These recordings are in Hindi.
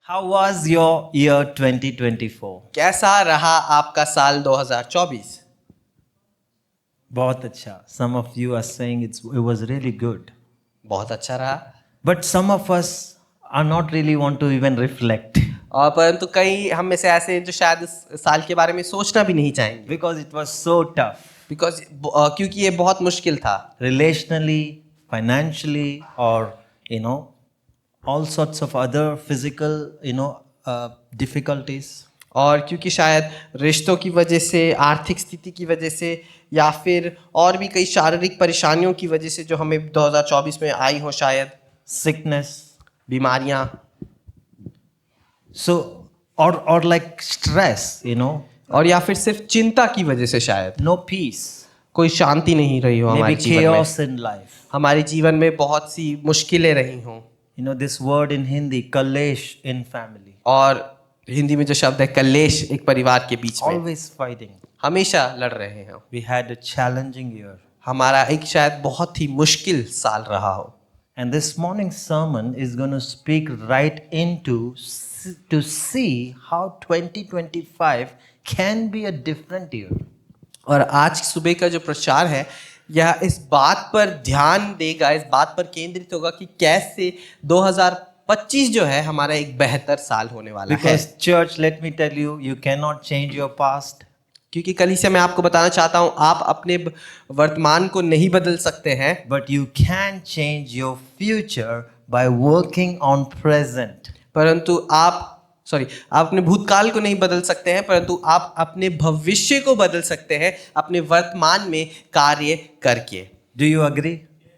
How was your year 2024? कैसा रहा आपका साल 2024? बहुत अच्छा. Some of you are saying it was really good. बहुत अच्छा रहा. But some of us are not really want to even reflect और परंतु कई हम में से ऐसे हैं जो शायद इस साल के बारे में सोचना भी नहीं चाहेंगे, because it was so tough. क्योंकि ये बहुत मुश्किल था. Relationally, financially, or all sorts of other physical difficulties. और क्योंकि शायद रिश्तों की वजह से, आर्थिक स्थिति की वजह से, या फिर और भी कई शारीरिक परेशानियों की वजह से जो हमें 2024 में आई हो, शायद Sickness. बीमारियां. So or like stress, और या फिर सिर्फ चिंता की वजह से शायद no peace, कोई शांति नहीं रही हो हमारे maybe जीवन में. chaos in life. हमारे जीवन में बहुत सी मुश्किलें रही हों. This word in Hindi, kalesh in family. और हिंदी में जो शब्द है कलेश, एक परिवार के बीच में Always fighting. हमेशा लड़ रहे हैं. We had a challenging year. हमारा एक शायद बहुत ही मुश्किल साल रहा हो. And this morning's sermon is going to speak right into to see how 2025 can be a different year. और आज सुबह का जो प्रचार है यह इस बात पर ध्यान देगा, इस बात पर केंद्रित होगा कि कैसे 2025 जो है हमारा एक बेहतर साल होने वाला है. Because church, let me tell you, you cannot change your past. क्योंकि कलीसिया मैं आपको बताना चाहता हूँ, आप अपने वर्तमान को नहीं बदल सकते हैं, But you can change your future by working on present. परंतु आप अपने भूतकाल को नहीं बदल सकते हैं, परंतु आप अपने भविष्य को बदल सकते हैं अपने वर्तमान में कार्य करके. Do you agree?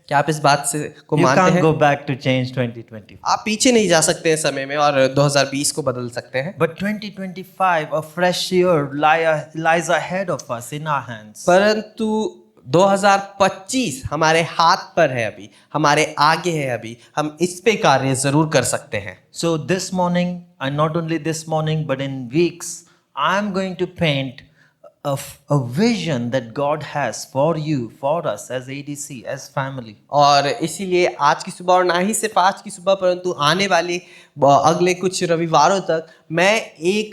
क्या आप इस बात से को You मानते can't हैं? go back to change 2020. आप पीछे नहीं जा सकते हैं समय में और 2020 को बदल सकते हैं. But 2025, a fresh year lies ahead of us in our hands. परंतु 2025 हमारे हाथ पर है, अभी हमारे आगे है, अभी हम इस पे कार्य जरूर कर सकते हैं. So this morning, and not only this morning, but in weeks, I'm going to paint a vision that God has for you, for us as ADC, as family. और इसीलिए आज की सुबह, और ना ही सिर्फ आज की सुबह परंतु आने वाले अगले कुछ रविवारों तक मैं एक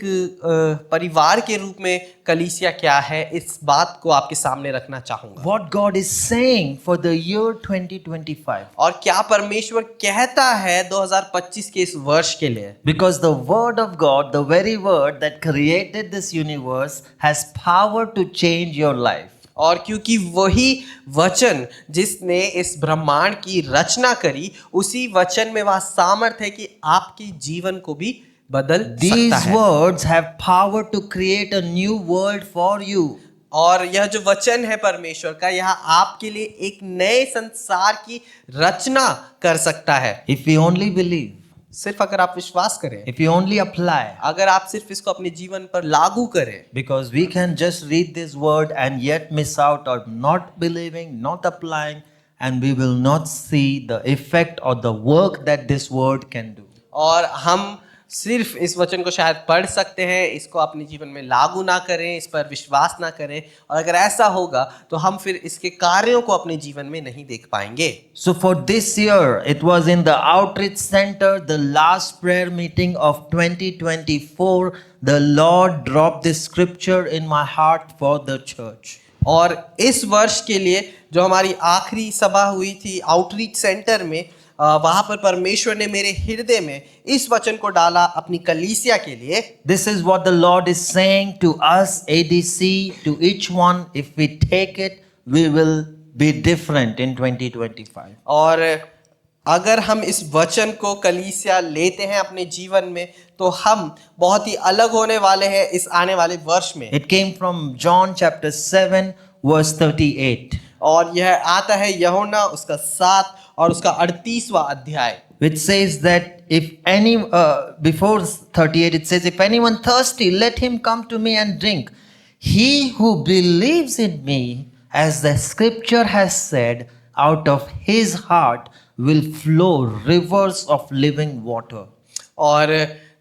परिवार के रूप में कलीसिया क्या है इस बात को आपके सामने रखना चाहूंगा. What God is saying for the year 2025. और क्या परमेश्वर कहता है 2025 के इस वर्ष के लिए. Because the word of God, the very word that created this universe, has power to change your life. और क्योंकि वही वचन जिसने इस ब्रह्मांड की रचना करी, उसी वचन में वह सामर्थ्य है कि आपके जीवन को भी बदल सकता These है. words have power to create a new world for you. और यह जो वचन है परमेश्वर का, यह आपके लिए एक नए संसार की रचना कर सकता है. If we only believe, सिर्फ अगर आप विश्वास करें, if we only apply. अगर आप सिर्फ इसको अपने जीवन पर लागू करें. Because we can just read this word and yet miss out on not believing, not applying, and we will not see the effect or the work that this word can do. और हम सिर्फ इस वचन को शायद पढ़ सकते हैं, इसको अपने जीवन में लागू ना करें, इस पर विश्वास ना करें, और अगर ऐसा होगा तो हम फिर इसके कार्यों को अपने जीवन में नहीं देख पाएंगे. So for this year, it was in the outreach center, the last prayer meeting of 2024, the Lord dropped this scripture in my heart for the church. और इस वर्ष के लिए जो हमारी आखिरी सभा हुई थी आउटरीच सेंटर में, वहां पर परमेश्वर ने मेरे हृदय में इस वचन को डाला अपनी कलीसिया के लिए. This is what the Lord is saying to us, ADC, to each one. If we take it, we will be different in 2025. और अगर हम इस वचन को कलीसिया लेते हैं अपने जीवन में, तो हम बहुत ही अलग होने वाले हैं इस आने वाले वर्ष में. It came from John chapter 7, verse 38. और यह आता है यूहन्ना उसका 7 और उसका 38वां अध्याय, which says that if any before 38 it says, if anyone thirsty, let him come to me and drink. He who believes in me, as the scripture has said, out of his heart will flow rivers of living water. और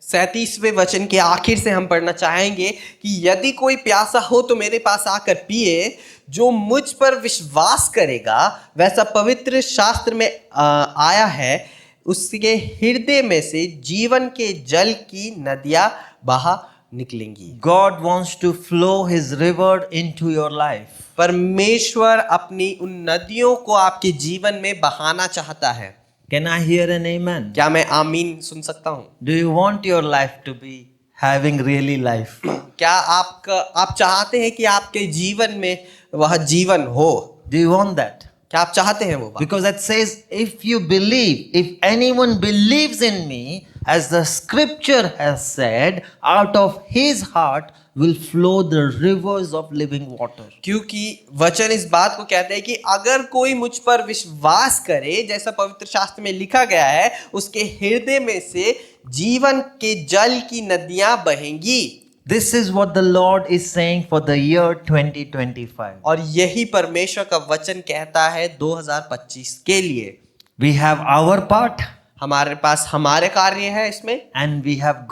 37वें वचन के आखिर से हम पढ़ना चाहेंगे कि यदि कोई प्यासा हो तो मेरे पास आकर पिए, जो मुझ पर विश्वास करेगा, वैसा पवित्र शास्त्र में आया है, उसके हृदय में से जीवन के जल की नदियां बहा निकलेंगी। God wants to flow His river into your life. परमेश्वर अपनी उन नदियों को आपके जीवन में बहाना चाहता है। Can I hear an amen? क्या मैं आमीन सुन सकता हूँ? Do you want your life to be having really life? क्या आप चाहते हैं कि आपके जीवन में वह जीवन हो? Do you want that? क्या आप चाहते हैं वो बात? Because it says, if you believe, if anyone believes in me, as the scripture has said, out of his heart will flow the rivers of living water. क्योंकि वचन इस बात को कहते हैं कि अगर कोई मुझ पर विश्वास करे, जैसा पवित्र शास्त्र में लिखा गया है, उसके हृदय में से जीवन के जल की नदियां बहेंगी। This is what the Lord is saying for the year 2025. और यही परमेश्वर का वचन कहता है 2025 के लिए। We have our part हमारे पास हमारे कार्य है इसमें, and we have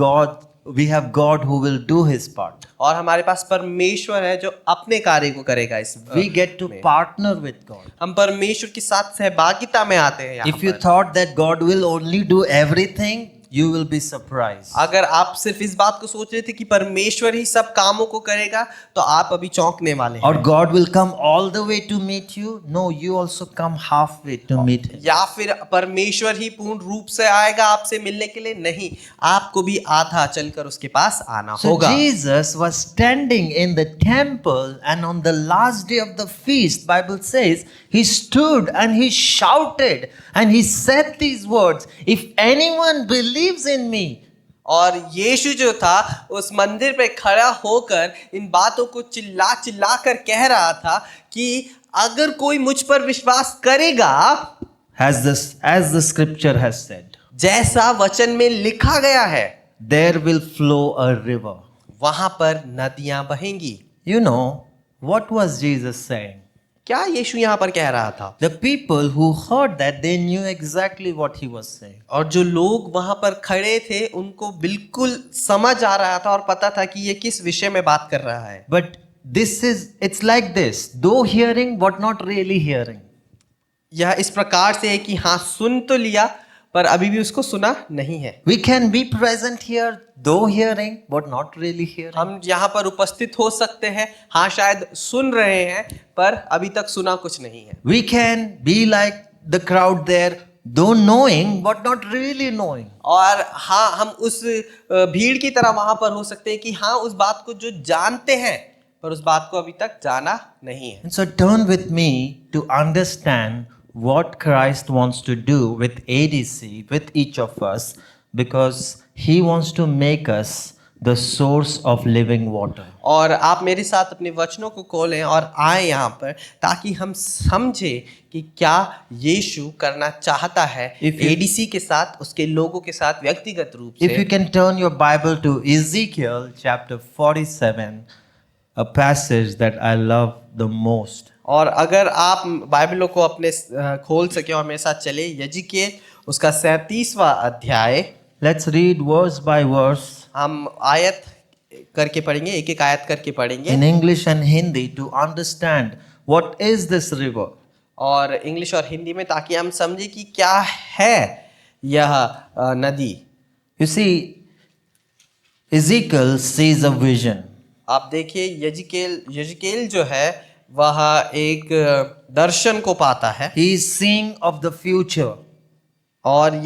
God who will do his part. और हमारे पास परमेश्वर है जो अपने कार्य को करेगा इस We get to में। partner with God. हम परमेश्वर के साथ सहभागिता में आते हैं यहाँ If you पर। thought that God will only do everything, you will be surprised. अगर आप सिर्फ इस बात को सोच रहे थे कि परमेश्वर ही सब कामों को करेगा, तो आप अभी चौंकने वाले हैं। Or God will come all the way to meet you. No, you also come halfway to meet him. या फिर परमेश्वर ही पूर्ण रूप से आएगा आपसे मिलने के लिए? नहीं, आपको भी आधा चलकर उसके पास आना So होगा। Jesus was standing in the temple, and on the last day of the feast, Bible says, he stood and he shouted and he said these words, if anyone believes in me. और यीशु जो था उस मंदिर पे खड़ा होकर इन बातों को चिल्ला चिल्ला कर कह रहा था कि अगर कोई मुझ पर विश्वास करेगा, As the scripture has said, जैसा वचन में लिखा गया है, there will flow a river. वहां पर नदियां बहेंगी। You know, what was Jesus saying? क्या यीशु यहाँ पर कह रहा था? The people who heard that, they knew exactly what he was saying. और जो लोग वहां पर खड़े थे उनको बिल्कुल समझ आ रहा था और पता था कि ये किस विषय में बात कर रहा है। But it's like this, though hearing but not really hearing. यह इस प्रकार से है कि हाँ सुन तो लिया पर अभी भी उसको सुना नहीं है। We can be present here, though hearing but not really hearing. हम यहाँ पर उपस्थित हो सकते हैं, हाँ शायद सुन रहे हैं पर अभी तक सुना कुछ नहीं है। We can be like the crowd there, though knowing but not really knowing. और हाँ हम उस भीड़ की तरह वहां पर हो सकते हैं कि हाँ उस बात को जो जानते हैं पर उस बात को अभी तक जाना नहीं है। And so turn with me to understand what Christ wants to do with ADC, with each of us, because he wants to make us the source of living water. और आप मेरे साथ अपने वचनों को खोलें और आए यहाँ पर ताकि हम समझे कि क्या यीशु करना चाहता है एडीसी के साथ, उसके लोगों के साथ व्यक्तिगत रूप से। If you can turn your Bible to Ezekiel chapter 47, a passage that I love the most. और अगर आप बाइबलों को अपने खोल सके और मेरे साथ चले यजिकेल उसका 37वां अध्याय। Let's read verse by verse हम आयत करके पढ़ेंगे, एक एक आयत करके पढ़ेंगे in English and Hindi to understand what is this river. और इंग्लिश और हिंदी में, ताकि हम समझे कि क्या है यह नदी। You see, Ezekiel sees a vision. आप देखिए यजिकेल जो है वह एक दर्शन को पाता है He is seeing of the future. और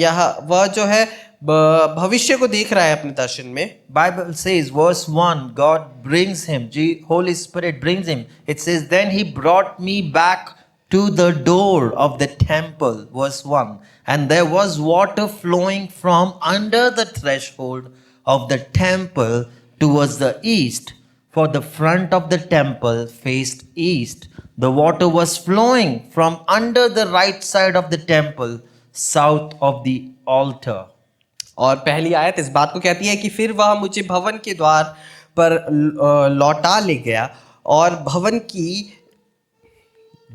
वह जो है भविष्य को देख रहा है अपने दर्शन में। Bible says, verse 1, God brings him, Holy Spirit brings him. It says, then he brought me back to the door of the temple, verse 1, and there was water flowing from under the threshold of the temple towards the east, for the front of the temple faced east. The water was flowing from under the right side of the temple, south of the altar. और पहली आयत इस बात को कहती है कि फिर वह मुझे भवन के द्वार पर लौटा ले गया और भवन की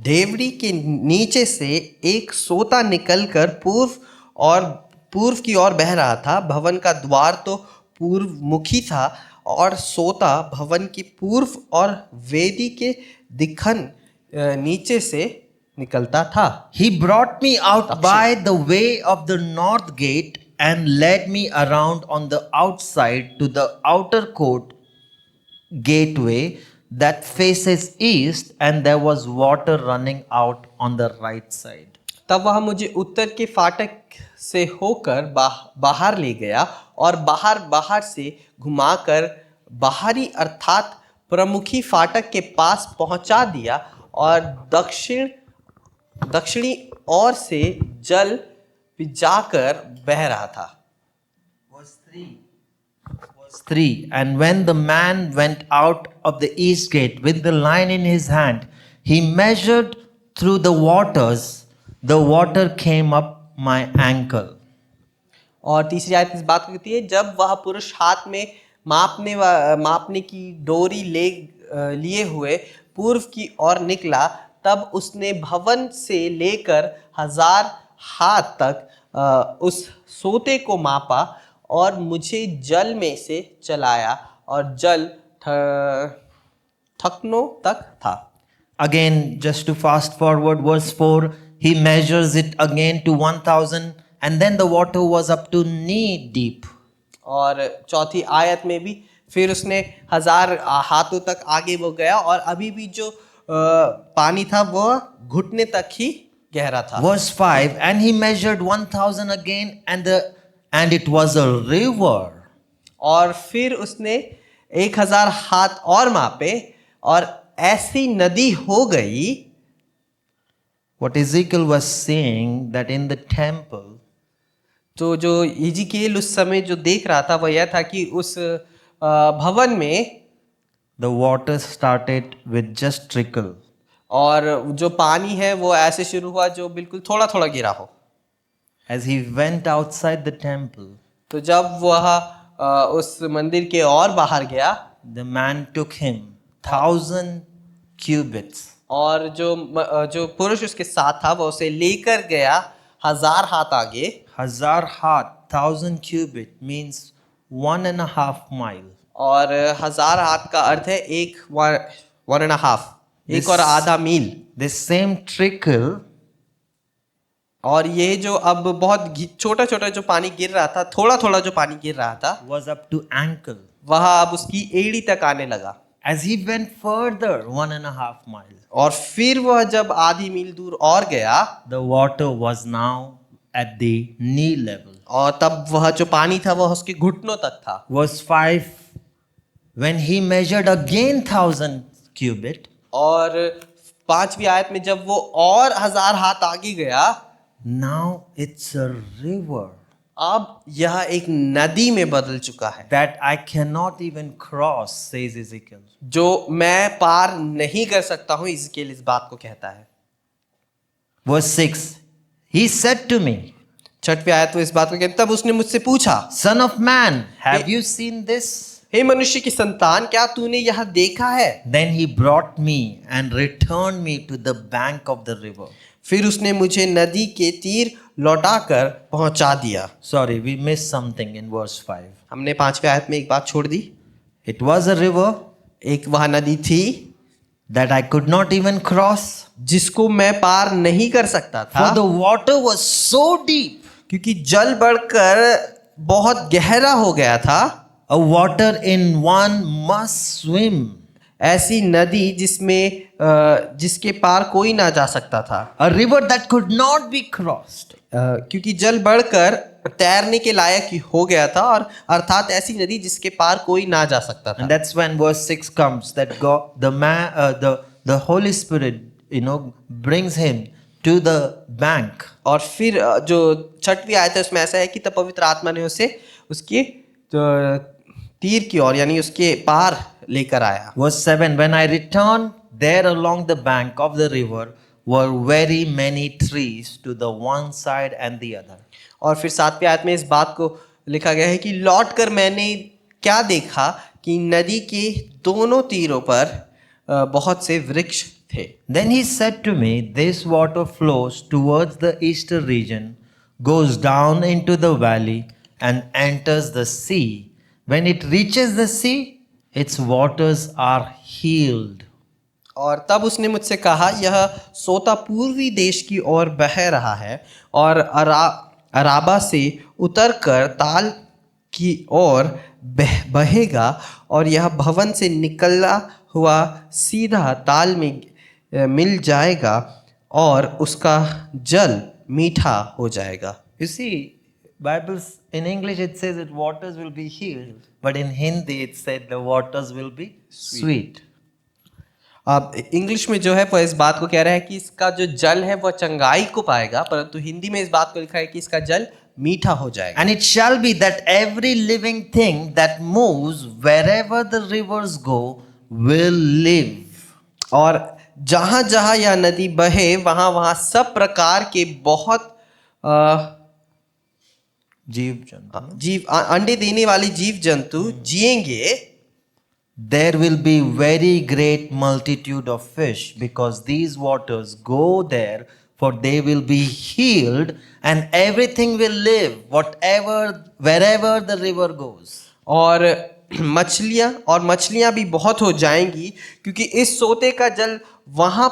डेवड़ी के नीचे से एक सोता निकलकर पूर्व की ओर बह रहा था। भवन का द्वार तो पूर्व मुखी था और सोता भवन की पूर्व और वेदी के दिखन नीचे से निकलता था। He brought me out by the way of the north gate and led me around on the outside to the outer court gateway that faces east, and there was water running out on the right side. तब वह मुझे उत्तर के फाटक से होकर बाहर ले गया और बाहर से घुमाकर बाहरी अर्थात प्रमुखी फाटक के पास पहुंचा दिया और दक्षिणी ओर से जल जाकर बह रहा था। Verse 3. And when the man went out of the east gate with the line in his hand, he measured through the waters. The water came up my ankle. और तीसरी आयत इस बात को कहती है, जब वह पुरुष हाथ में मापने की डोरी लिए हुए पूर्व की ओर निकला, तब उसने भवन से लेकर 1000 हाथ तक उस सोते को मापा और मुझे जल में से चलाया और जल थकनों तक था। Again, just to fast forward, verse 4, he measures it again to 1000, and then the water was up to knee deep. और चौथी आयत में भी फिर उसने 1000 हाथों तक आगे वो गया और अभी भी जो पानी था वो घुटने तक ही गहरा था। Verse 5, and he measured 1000 again, and it was a river. और फिर उसने 1000 हाथ और मापे और ऐसी नदी हो गई। What Ezekiel was saying, that in the temple, तो जो इज़िकिएल उस समय जो देख रहा था वह यह था कि उस भवन में the water started with just trickle. और जो पानी है वो ऐसे शुरू हुआ जो बिल्कुल थोड़ा थोड़ा गिरा हो। As he went outside the temple, तो जब वह उस मंदिर के और बाहर गया, the man took him 1000 cubits. और जो पुरुष उसके साथ था वो उसे लेकर गया 1000 हाथ आगे। 1000 हाथ, 1000 cubit means 1.5 mile. और 1000 हाथ का अर्थ है one and a half, एक और आधा मील। This same trickle और ये जो अब बहुत छोटा छोटा जो पानी गिर रहा था, थोड़ा थोड़ा जो पानी गिर रहा था, was up to ankle. वह अब उसकी एड़ी तक आने लगा। As he went further 1.5 mile, और फिर वह जब आधी मील दूर और गया, the water was now at the knee level. और तब वह जो पानी था वह उसके घुटनों तक था। Verse 5, when he measured again 1000 cubit, और 5वीं आयत में जब वो और 1000 हाथ आगे गया, now it's a river अब यह एक नदी में बदल चुका है that I cannot even cross, says Ezekiel. जो मैं पार नहीं कर सकता हूं, इसके लिए इस बात को कहता है। Verse 6, he said to me, 6वीं आयत में इस बात को कहता, तब उसने मुझसे पूछा, Son of man, have you seen this? हे मनुष्य की संतान, क्या तूने यह देखा है? Then he brought me and returned me to the bank of the river. फिर उसने मुझे नदी के तीर लौटाकर पहुंचा दिया। Sorry, we missed something in verse 5. हमने 5वीं आयत में एक बात छोड़ दी। It was a river एक वह नदी थी that I could not even cross, जिसको मैं पार नहीं कर सकता था, for the water was so deep. क्योंकि जल बढ़कर बहुत गहरा हो गया था। A water in one must swim. ऐसी नदी जिसके पार कोई ना जा सकता था। A river that could not be crossed. क्योंकि जल बढ़कर तैरने के लायक हो गया था, और अर्थात ऐसी नदी जिसके पार कोई ना जा सकता था। And that's when verse 6 comes, that God, the Holy Spirit, brings him to the bank. और फिर जो 6वीं आयत है उसमें ऐसा है कि तब पवित्र आत्मा ने उसे उसके तीर की ओर यानी उसके पार लेकर आया। Verse 7, when I returned, there along the bank of the river were very many trees to the one side and the other. और फिर 7वीं आयत में इस बात को लिखा गया है कि लौट कर मैंने क्या देखा कि नदी के दोनों तीरों पर बहुत से वृक्ष थे। Then he said to me, this water flows towards the eastern region, goes down into the valley and enters the sea. When it reaches the sea, its waters are healed. और तब उसने मुझसे कहा, यह सोता पूर्वी देश की ओर बह रहा है और अराबा से उतरकर ताल की ओर बहेगा और यह भवन से निकला हुआ सीधा ताल में मिल जाएगा और उसका जल मीठा हो जाएगा। You see, Bibles in English it says that waters will be healed, but in Hindi it said the waters will be sweet. अब इंग्लिश में जो है वो इस बात को कह रहा है कि इसका जो जल है वह चंगाई को पाएगा, परंतु हिंदी में इस बात को लिखा है कि इसका जल मीठा हो जाएगा। And it shall be that every living thing that moves wherever the rivers go will live. और जहां जहां यह नदी बहे वहां वहां सब प्रकार के बहुत जीव अंडे देने वाले जीव जंतु जिएंगे। There will be very great multitude of fish because these waters go there, for they will be healed and everything will live wherever the river goes. और मछलियां भी बहुत हो जाएंगी, क्योंकि इस सोते का जल वहां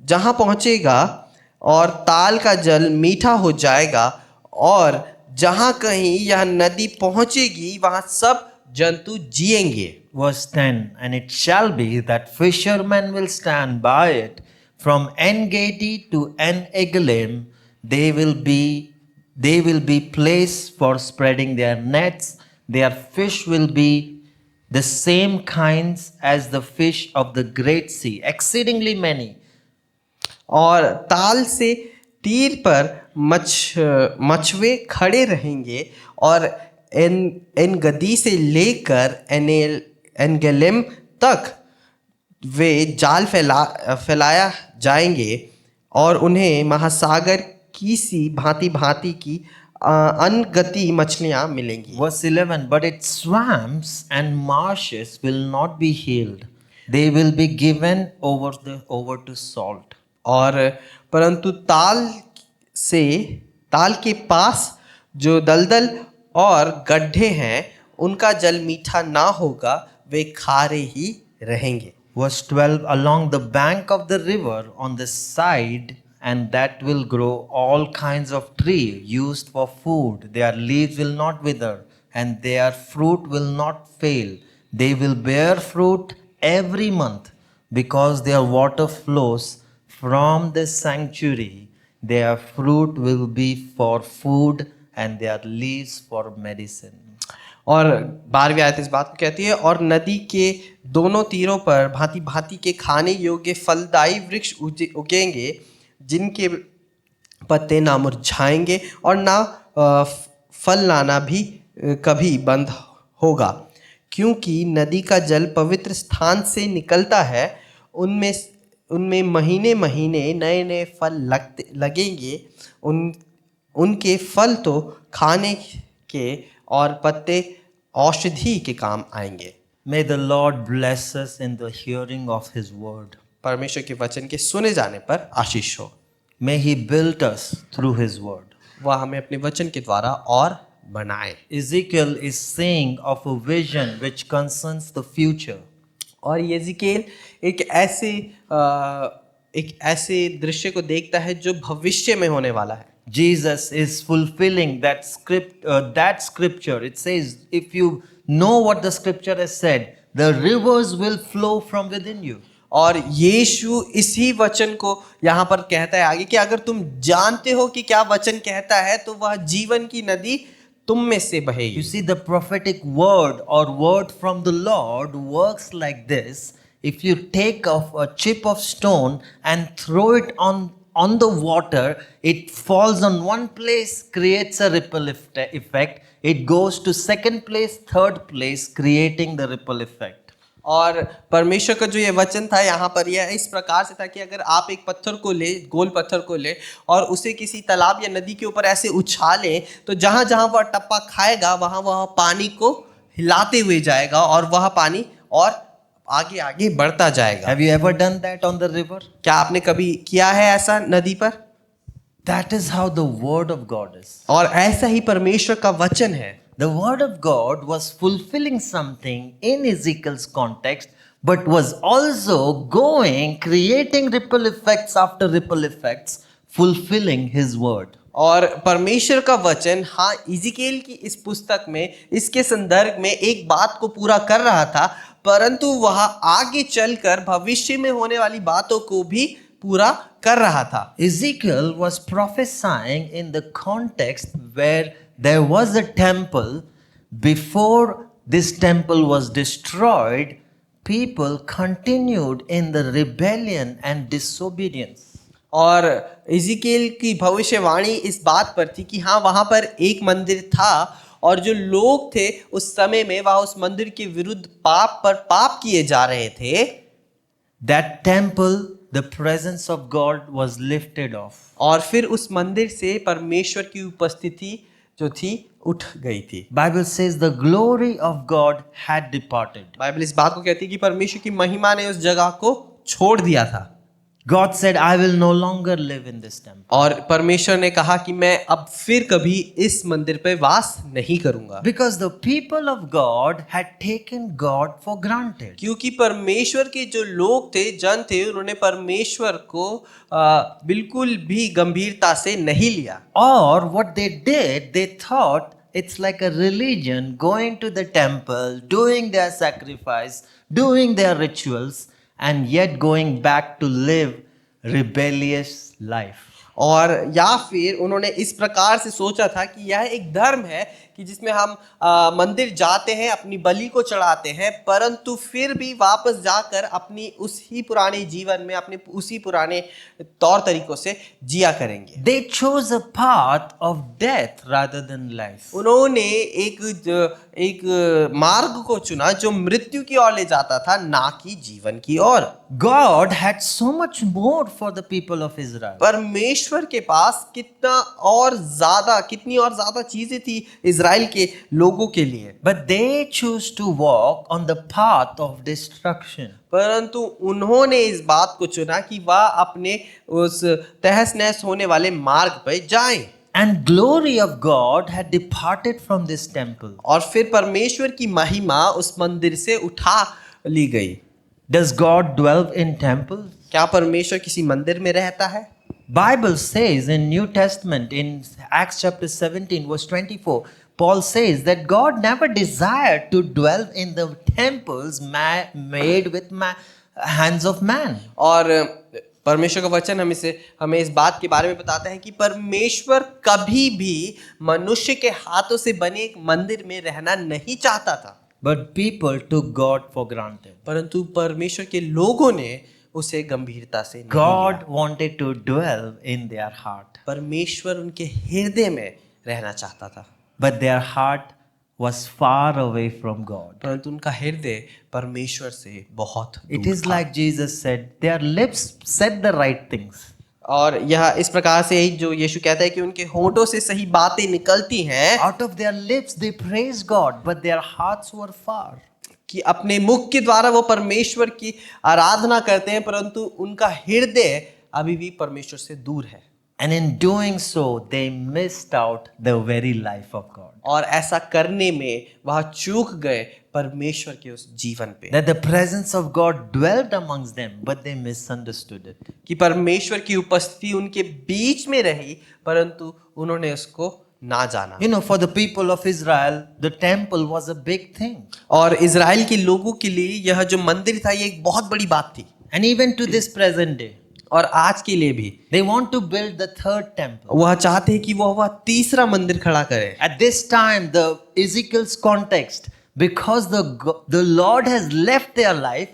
जहां पहुंचेगा और ताल का जल मीठा हो जाएगा, और जहां कहीं यह नदी पहुंचेगी वहां सब जंतु जिएंगे। Verse 10, and it shall be that fishermen will stand by it from En-Gedi to En-Eglaim. They will be place for spreading their nets. Their fish will be the same kinds as the fish of the great sea, exceedingly many. और ताल से तीर पर मछुए खड़े रहेंगे, और एन गदी से लेकर एनगेलेम तक वे जाल फैलाया जाएंगे, और उन्हें महासागर की सी भांति भांति की अनगति मछलियां मिलेंगी। Verse 11, but its swamps and marshes will not be healed. They will be given over to salt. और परंतु ताल के पास जो दलदल और गड्ढे हैं उनका जल मीठा ना होगा, वे खारे ही रहेंगे। Verse 12, along the bank of the river on the side, and that will grow all kinds of tree used for food. Their leaves will not wither, and their fruit will not fail. They will bear fruit every month, because their water flows from the sanctuary. Their fruit will be for food, and their leaves for medicine. और 12वीं आयत इस बात को कहती है, और नदी के दोनों तीरों पर भांति भांति के खाने योग्य फलदायी वृक्ष उगेंगे, जिनके पत्ते ना मुरझाएंगे और ना फल लाना भी कभी बंद होगा, क्योंकि नदी का जल पवित्र स्थान से निकलता है। उनमें महीने महीने नए नए फल लगेंगे। उनके फल तो खाने के और पत्ते औषधि के काम आएंगे। May the Lord bless us in the hearing of His word. परमेश्वर के वचन के सुने जाने पर आशीष हो। May He build us through His word. वह हमें अपने वचन के द्वारा और बनाए। Ezekiel is saying of a vision which concerns the future. और येज़िकेल एक ऐसे दृश्य को देखता है जो भविष्य में होने वाला है। Jesus is fulfilling that scripture. It says, if you know what the scripture has said, the rivers will flow from within you. और यीशु इसी वचन को यहाँ पर कहता है आगे कि अगर तुम जानते हो कि क्या वचन कहता है, तो वह जीवन की नदी तुम में से बहेगी। You see, the prophetic word or word from the Lord works like this. If you take a chip of stone and throw it on the water, it falls on one place, creates a ripple effect. It goes to second place, third place, creating the ripple effect. और परमेश्वर का जो ये वचन था यहाँ पर यह इस प्रकार से था कि अगर आप एक पत्थर को ले, गोल पत्थर को ले और उसे किसी तालाब या नदी के ऊपर ऐसे उछालें, तो जहाँ जहाँ वह टप्पा खाएगा वहाँ वह पानी को हिलाते हुए जाएगा और वह पानी और आगे आगे बढ़ता जाएगा। Have you ever done that on the river? क्या आपने कभी किया है ऐसा नदी पर? That is how the word of God is. और ऐसा ही परमेश्वर का वचन है। The word of God was fulfilling something in Ezekiel's context, but was also going, creating ripple effects after ripple effects, fulfilling his word. और परमेश्वर का वचन हाँ इज़िकेल की इस पुस्तक में इसके संदर्भ में एक बात को पूरा कर रहा था, परंतु वह आगे चलकर भविष्य में होने वाली बातों को भी पूरा कर रहा था। Ezekiel was prophesying in the context where there was a temple. Before this temple was destroyed, people continued in the rebellion and disobedience. और इज़िकेल की भविष्यवाणी इस बात पर थी कि हाँ वहाँ पर एक मंदिर था और जो लोग थे उस समय में वह उस मंदिर के विरुद्ध पाप पर पाप किए जा रहे थे। That temple, the presence of God was lifted off. और फिर उस मंदिर से परमेश्वर की उपस्थिति जो थी उठ गई थी। Bible says the glory of God had departed. Bible इस बात को कहती है कि परमेश्वर की महिमा ने उस जगह को छोड़ दिया था। God said, I will no longer live in this temple. और परमेश्वर ने कहा कि मैं अब फिर कभी इस मंदिर पे वास नहीं करूंगा। Because the people of God had taken God for granted. क्योंकि परमेश्वर के जो लोग थे, जन थे, उन्होंने परमेश्वर को बिल्कुल भी गंभीरता से नहीं लिया। Or what they did, they thought it's like a religion, going to the temple, doing their sacrifice, doing their rituals, and yet going back to live rebellious life. और या फिर उन्होंने इस प्रकार से सोचा था कि यह एक धर्म है कि जिसमें हम मंदिर जाते हैं, अपनी बलि को चढ़ाते हैं, परंतु फिर भी वापस जाकर अपनी उसी पुराने जीवन में, अपने उसी पुराने तौर तरीकों से जिया करेंगे। They chose a path of death rather than life. उन्होंने एक मार्ग को चुना जो मृत्यु की ओर ले जाता था, ना कि जीवन की ओर। God had so much more for the people of Israel. परमेश्वर के पास कितनी और ज्यादा चीजें थी इजराइल के लोगों के लिए, But they chose to walk on the path of destruction. परंतु उन्होंने इस बात को चुना कि वह अपने उस तहस नहस होने वाले मार्ग पर जाएं। And glory of God had departed from this temple. और फिर परमेश्वर की महिमा उस मंदिर से उठा ली गई। Does God dwell in temples? क्या परमेश्वर किसी मंदिर में रहता है? Bible says in New Testament in Acts chapter 17 verse 24, Paul says that God never desired to dwell in the temples made with hands of man. और परमेश्वर का वचन हमें इस बात के बारे में बताता है कि परमेश्वर कभी भी मनुष्य के हाथों से बने एक मंदिर में रहना नहीं चाहता था, But people took God for granted. परंतु परमेश्वर के लोगों ने उसे गंभीरता से नहीं God लिया। wanted to dwell in their heart, परमेश्वर उनके हृदय में रहना चाहता था, but their heart was far away from God. परंतु उनका हृदय परमेश्वर से बहुत It दूर is था। like Jesus said, their lips said the right things, और यह इस प्रकार से जो यीशु कहता है कि उनके होठों से सही बातें निकलती हैं, out of their lips they praised God, but their hearts were far. कि अपने मुख के द्वारा वो परमेश्वर की आराधना करते हैं, परंतु उनका हृदय अभी भी परमेश्वर से दूर है। And in doing so, they missed out the very life of God. और ऐसा करने में वह चूक गए परमेश्वर के उस जीवन पे, That the presence of God dwelled amongst them, but they misunderstood it. कि परमेश्वर की उपस्थिति उनके बीच में रही, परंतु उन्होंने उसको ना जाना। You know, for the people of Israel, the temple was a big thing. और इजराइल के लोगों के लिए यह जो मंदिर था ये एक बहुत बड़ी बात थी, And even to this present day, और आज के लिए भी they want to build the third temple. वह चाहते हैं कि वह तीसरा मंदिर खड़ा करे। At this time, the Ezekiel's context, because the Lord has left their life,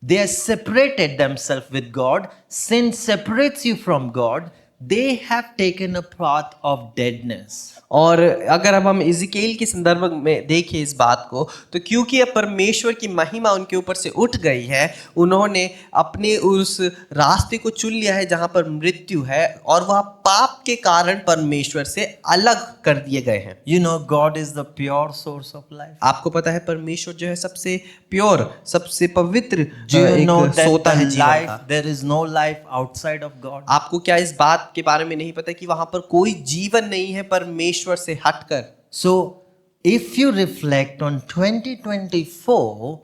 they have separated themselves with God. Sin separates you from God. They have taken a path of deadness. और अगर अब हम इज़िकेल के संदर्भ में देखें इस बात को, तो क्योंकि अब परमेश्वर की महिमा उनके ऊपर से उठ गई है, उन्होंने अपने उस रास्ते को चुन लिया है जहाँ पर मृत्यु है, और वह पाप के कारण परमेश्वर से अलग कर दिए गए हैं। You know, God is the pure source of life. आपको पता है परमेश्वर जो है सबसे प्योर, सबसे पवित्र Do you एक know that सोता है the जीवन life, का। there is no life outside of God? आपको क्या इस बात के बारे में नहीं पता कि वहां पर कोई जीवन नहीं है परमेश्वर से हटकर? So, if you reflect on 2024,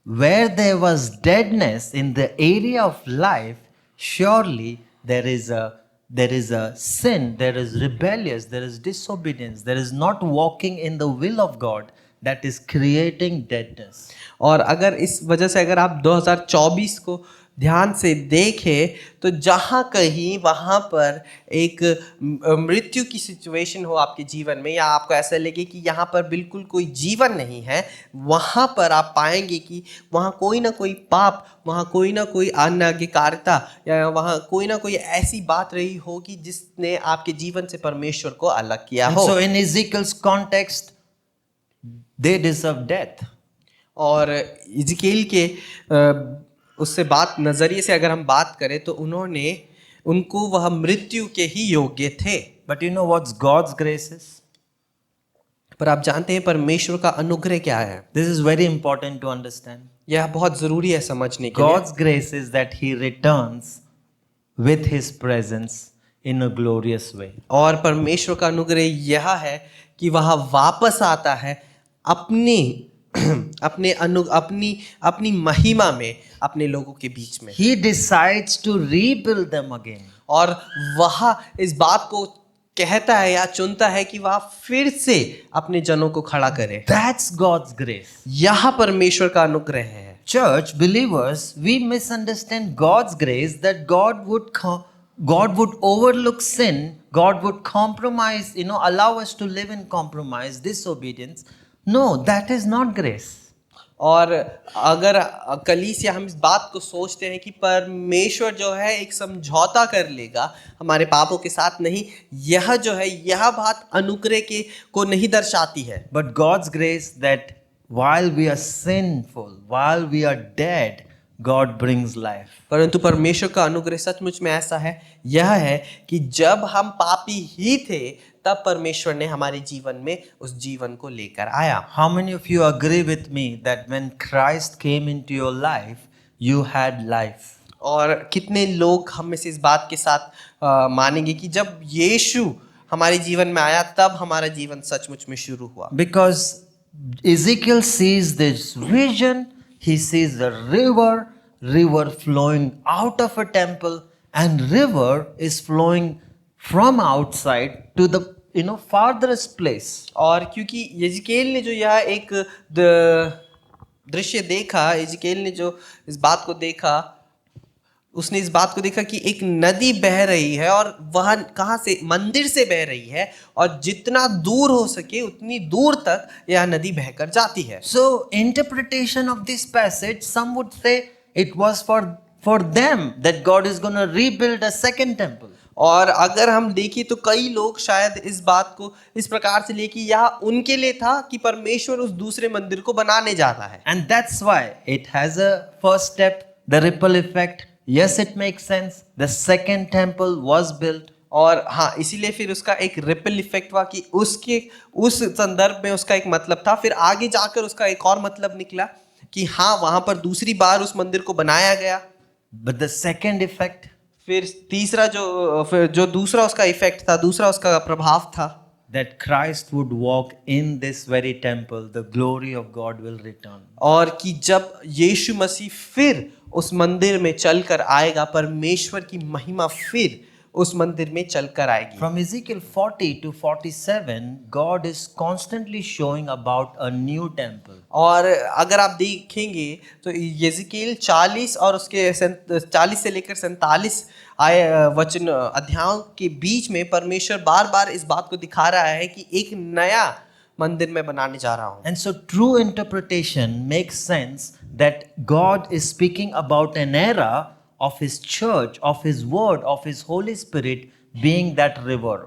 where there was deadness in the area of life, surely there is a sin, there is rebellious, there is disobedience, there is not walking in the will of God that is creating deadness. और अगर इस वजह से अगर आप 2024 को ध्यान से देखें तो जहाँ कहीं वहाँ पर एक मृत्यु की सिचुएशन हो आपके जीवन में, या आपको ऐसा लगे कि यहाँ पर बिल्कुल कोई जीवन नहीं है, वहाँ पर आप पाएंगे कि वहाँ कोई ना कोई पाप, वहाँ कोई ना कोई अनाज्ञाकारिता, या वहाँ कोई ना कोई ऐसी बात रही होगी जिसने आपके जीवन से परमेश्वर को अलग किया And हो। so in Ezekiel's context, they deserve death. और इज़केल के उससे बात नज़रिए से अगर हम बात करें तो उनको वह मृत्यु के ही योग्य थे। But you know what's God's grace is? पर आप जानते हैं परमेश्वर का अनुग्रह क्या है? This is very important to understand. यह बहुत ज़रूरी है समझने के लिए। God's grace is that He returns with His presence in a glorious way. और परमेश्वर का अनुग्रह यह है कि वह वापस आता है अपनी महिमा में अपने लोगों के बीच में। He decides to rebuild them again. और वह इस बात को कहता है या चुनता है कि वह फिर से अपने जनों को खड़ा करे। That's God's grace. यह परमेश्वर का अनुग्रह है। Church believers, we misunderstand God's grace that God would overlook sin, God would compromise, allow us to live in compromise, disobedience. No, that is not grace. और अगर कलीसिया हम इस बात को सोचते हैं कि परमेश्वर जो है एक समझौता कर लेगा हमारे पापों के साथ, नहीं, यह जो है यह बात अनुग्रह को नहीं दर्शाती है। But God's grace that while we are sinful, while we are dead, God brings life. परंतु परमेश्वर का अनुग्रह सचमुच में ऐसा है, यह है कि जब हम पापी ही थे तब परमेश्वर ने हमारे जीवन में उस जीवन को लेकर आया। How many of you agree with me that when Christ came into your life, you had life? और कितने लोग हम में से इस बात के साथ मानेंगे कि जब यीशु हमारे जीवन में आया तब हमारा जीवन सचमुच में शुरू हुआ। Because Ezekiel sees this vision, he sees the river flowing out of a temple, and river is flowing from outside to the farthest place. और क्योंकि यिजकेल ने जो यह एक दृश्य देखा, यिजकेल ने जो इस बात को देखा, उसने इस बात को देखा कि एक नदी बह रही है और वह कहाँ से? मंदिर से बह रही है, और जितना दूर हो सके उतनी दूर तक यह नदी बहकर जाती है। So interpretation of this passage, some would say it was for them that God is going to rebuild a second temple. और अगर हम देखें तो कई लोग शायद इस बात को इस प्रकार से ले कि यह उनके लिए था कि परमेश्वर उस दूसरे मंदिर को बनाने जा रहा है। And that's why it has a first step, the ripple effect. Yes, it makes sense. The second temple was built. और हाँ, इसीलिए फिर उसका एक रिपल इफेक्ट हुआ कि उस संदर्भ में उसका एक मतलब था। फिर आगे जाकर उसका एक और मतलब निकला कि हाँ, वहां पर दूसरी बार उस मंदिर को बनाया गया। But the second effect, फिर तीसरा जो दूसरा उसका इफेक्ट था, दूसरा उसका प्रभाव था, that Christ would walk in this very temple, the glory of God will return. और कि जब यीशु मसीह फिर उस मंदिर में चलकर आएगा, परमेश्वर की महिमा फिर उस मंदिर में चलकर आएगी। From Ezekiel 40 to 47, God is constantly showing about a new temple. और अगर आप देखेंगे तो यिजकेल 40 और उसके 40 से लेकर 47 वचन अध्यायों के बीच में परमेश्वर बार बार इस बात को दिखा रहा है कि एक नया मंदिर में बनाने जा रहा हूँ। And so true interpretation makes sense that God is speaking about an era of His church, of His word, of His Holy Spirit being that river.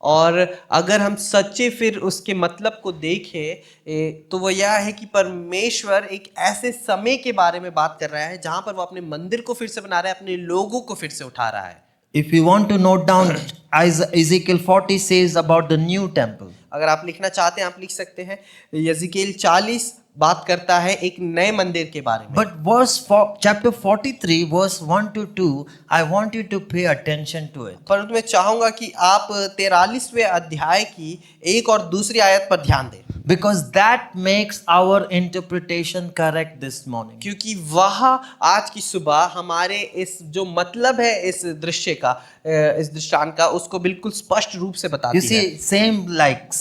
और अगर हम सच्चे फिर उसके मतलब को देखें तो वो यह है कि परमेश्वर एक ऐसे समय के बारे में बात कर रहा है जहाँ पर वो अपने मंदिर को फिर से बना रहा है, अपने लोगों को फिर से उठा रहा है। If you want to note down, Ezekiel 40 says about the new temple. अगर आप लिखना चाहते हैं आप लिख सकते हैं। यिजकेल 40 बात करता है एक नए मंदिर के बारे में। But chapter 43 verse 1 to 2, I want you to pay attention to it. परंतु मैं चाहूंगा कि आप 43वें अध्याय की एक और दूसरी आयत पर ध्यान दें। because that makes our interpretation correct this morning. क्योंकि वह आज की सुबह हमारे इस जो मतलब है इस दृश्य का, इस दृष्टांत का, उसको बिल्कुल स्पष्ट रूप से You बताती है। see,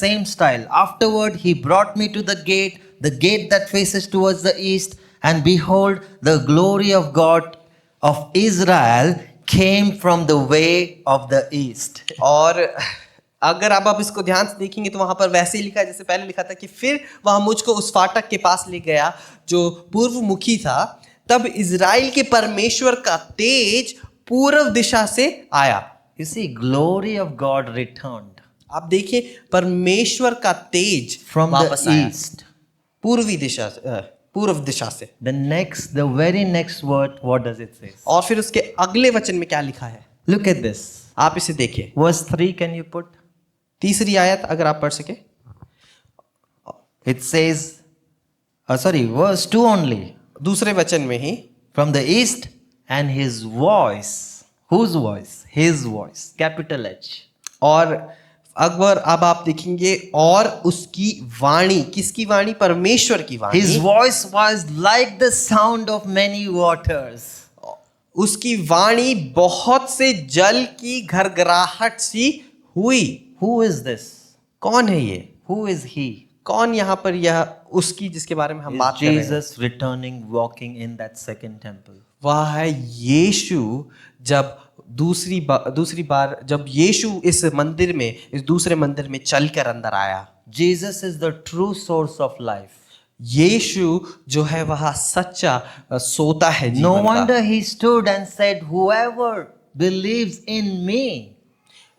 same style. Afterward, he brought me to the gate that faces towards the east, and behold, the glory of God of Israel came from the way of the east. और अगर आप इसको ध्यान से देखेंगे तो वहां पर वैसे ही लिखा है जैसे पहले लिखा था कि फिर वह मुझको उस फाटक के पास ले गया जो पूर्व मुखी था, तब इज़राइल के परमेश्वर का तेज पूर्व दिशा से आया। You see, glory of God returned आप देखिए परमेश्वर का तेज from वापस the आया east. पूर्वी दिशा से, पूर्व दिशा से। The very next word, what does it say? और फिर उसके अगले वचन में क्या लिखा है, Look at this. आप इसे देखिए। Verse 3, can you put? तीसरी आयत अगर आप पढ़ सके। It says, verse 2 only. दूसरे वचन में ही, From the east, and his voice. Whose voice? His voice. Capital H. और अकबर अब आप देखेंगे और उसकी वाणी, किसकी वाणी? परमेश्वर की वाणी। His voice was like the sound of many waters. उसकी वाणी बहुत से जल की घरघराहट सी हुई। Who is this? कौन है ये? Who is he? कौन यहाँ पर यह उसकी जिसके बारे में हम बात Is कर रहे हैं? Jesus returning, walking in that second temple. वह है यीशु जब दूसरी बार जब यीशु इस मंदिर में, इस दूसरे मंदिर में चलकर अंदर आया। Jesus is the true source of life. यीशु जो है वह सच्चा सोता है No जीवन का। wonder he stood and said, whoever believes in me.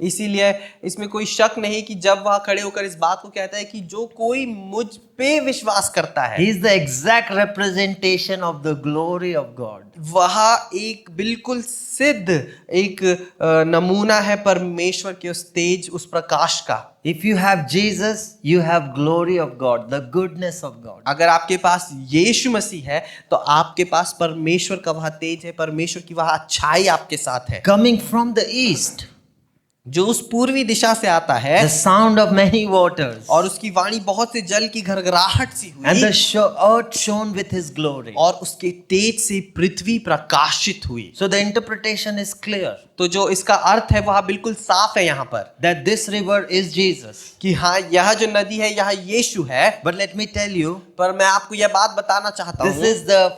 इसीलिए इसमें कोई शक नहीं कि जब वह खड़े होकर इस बात को कहता है कि जो कोई मुझ पे विश्वास करता है, He is the exact representation of the glory of God. वह एक बिल्कुल सिद्ध एक नमूना है परमेश्वर के उस तेज, उस प्रकाश का। If you have Jesus, you have glory of God, the goodness of God. अगर आपके पास यीशु मसीह है तो आपके पास परमेश्वर का वह तेज है, परमेश्वर की वह अच्छाई आपके साथ है। Coming from the east, जो उस पूर्वी दिशा से आता है, the sound of many waters, और उसकी वाणी बहुत से जल की घरघराहट सी and the हुई, earth shone with his glory. और उसके तेज से पृथ्वी प्रकाशित हुई। So the interpretation is clear तो जो इसका अर्थ है वह बिल्कुल साफ है यहाँ पर that this river is Jesus. कि हाँ, यह जो नदी है यह यीशु है। But let me tell you, पर मैं आपको यह बात बताना चाहता this हूँ is the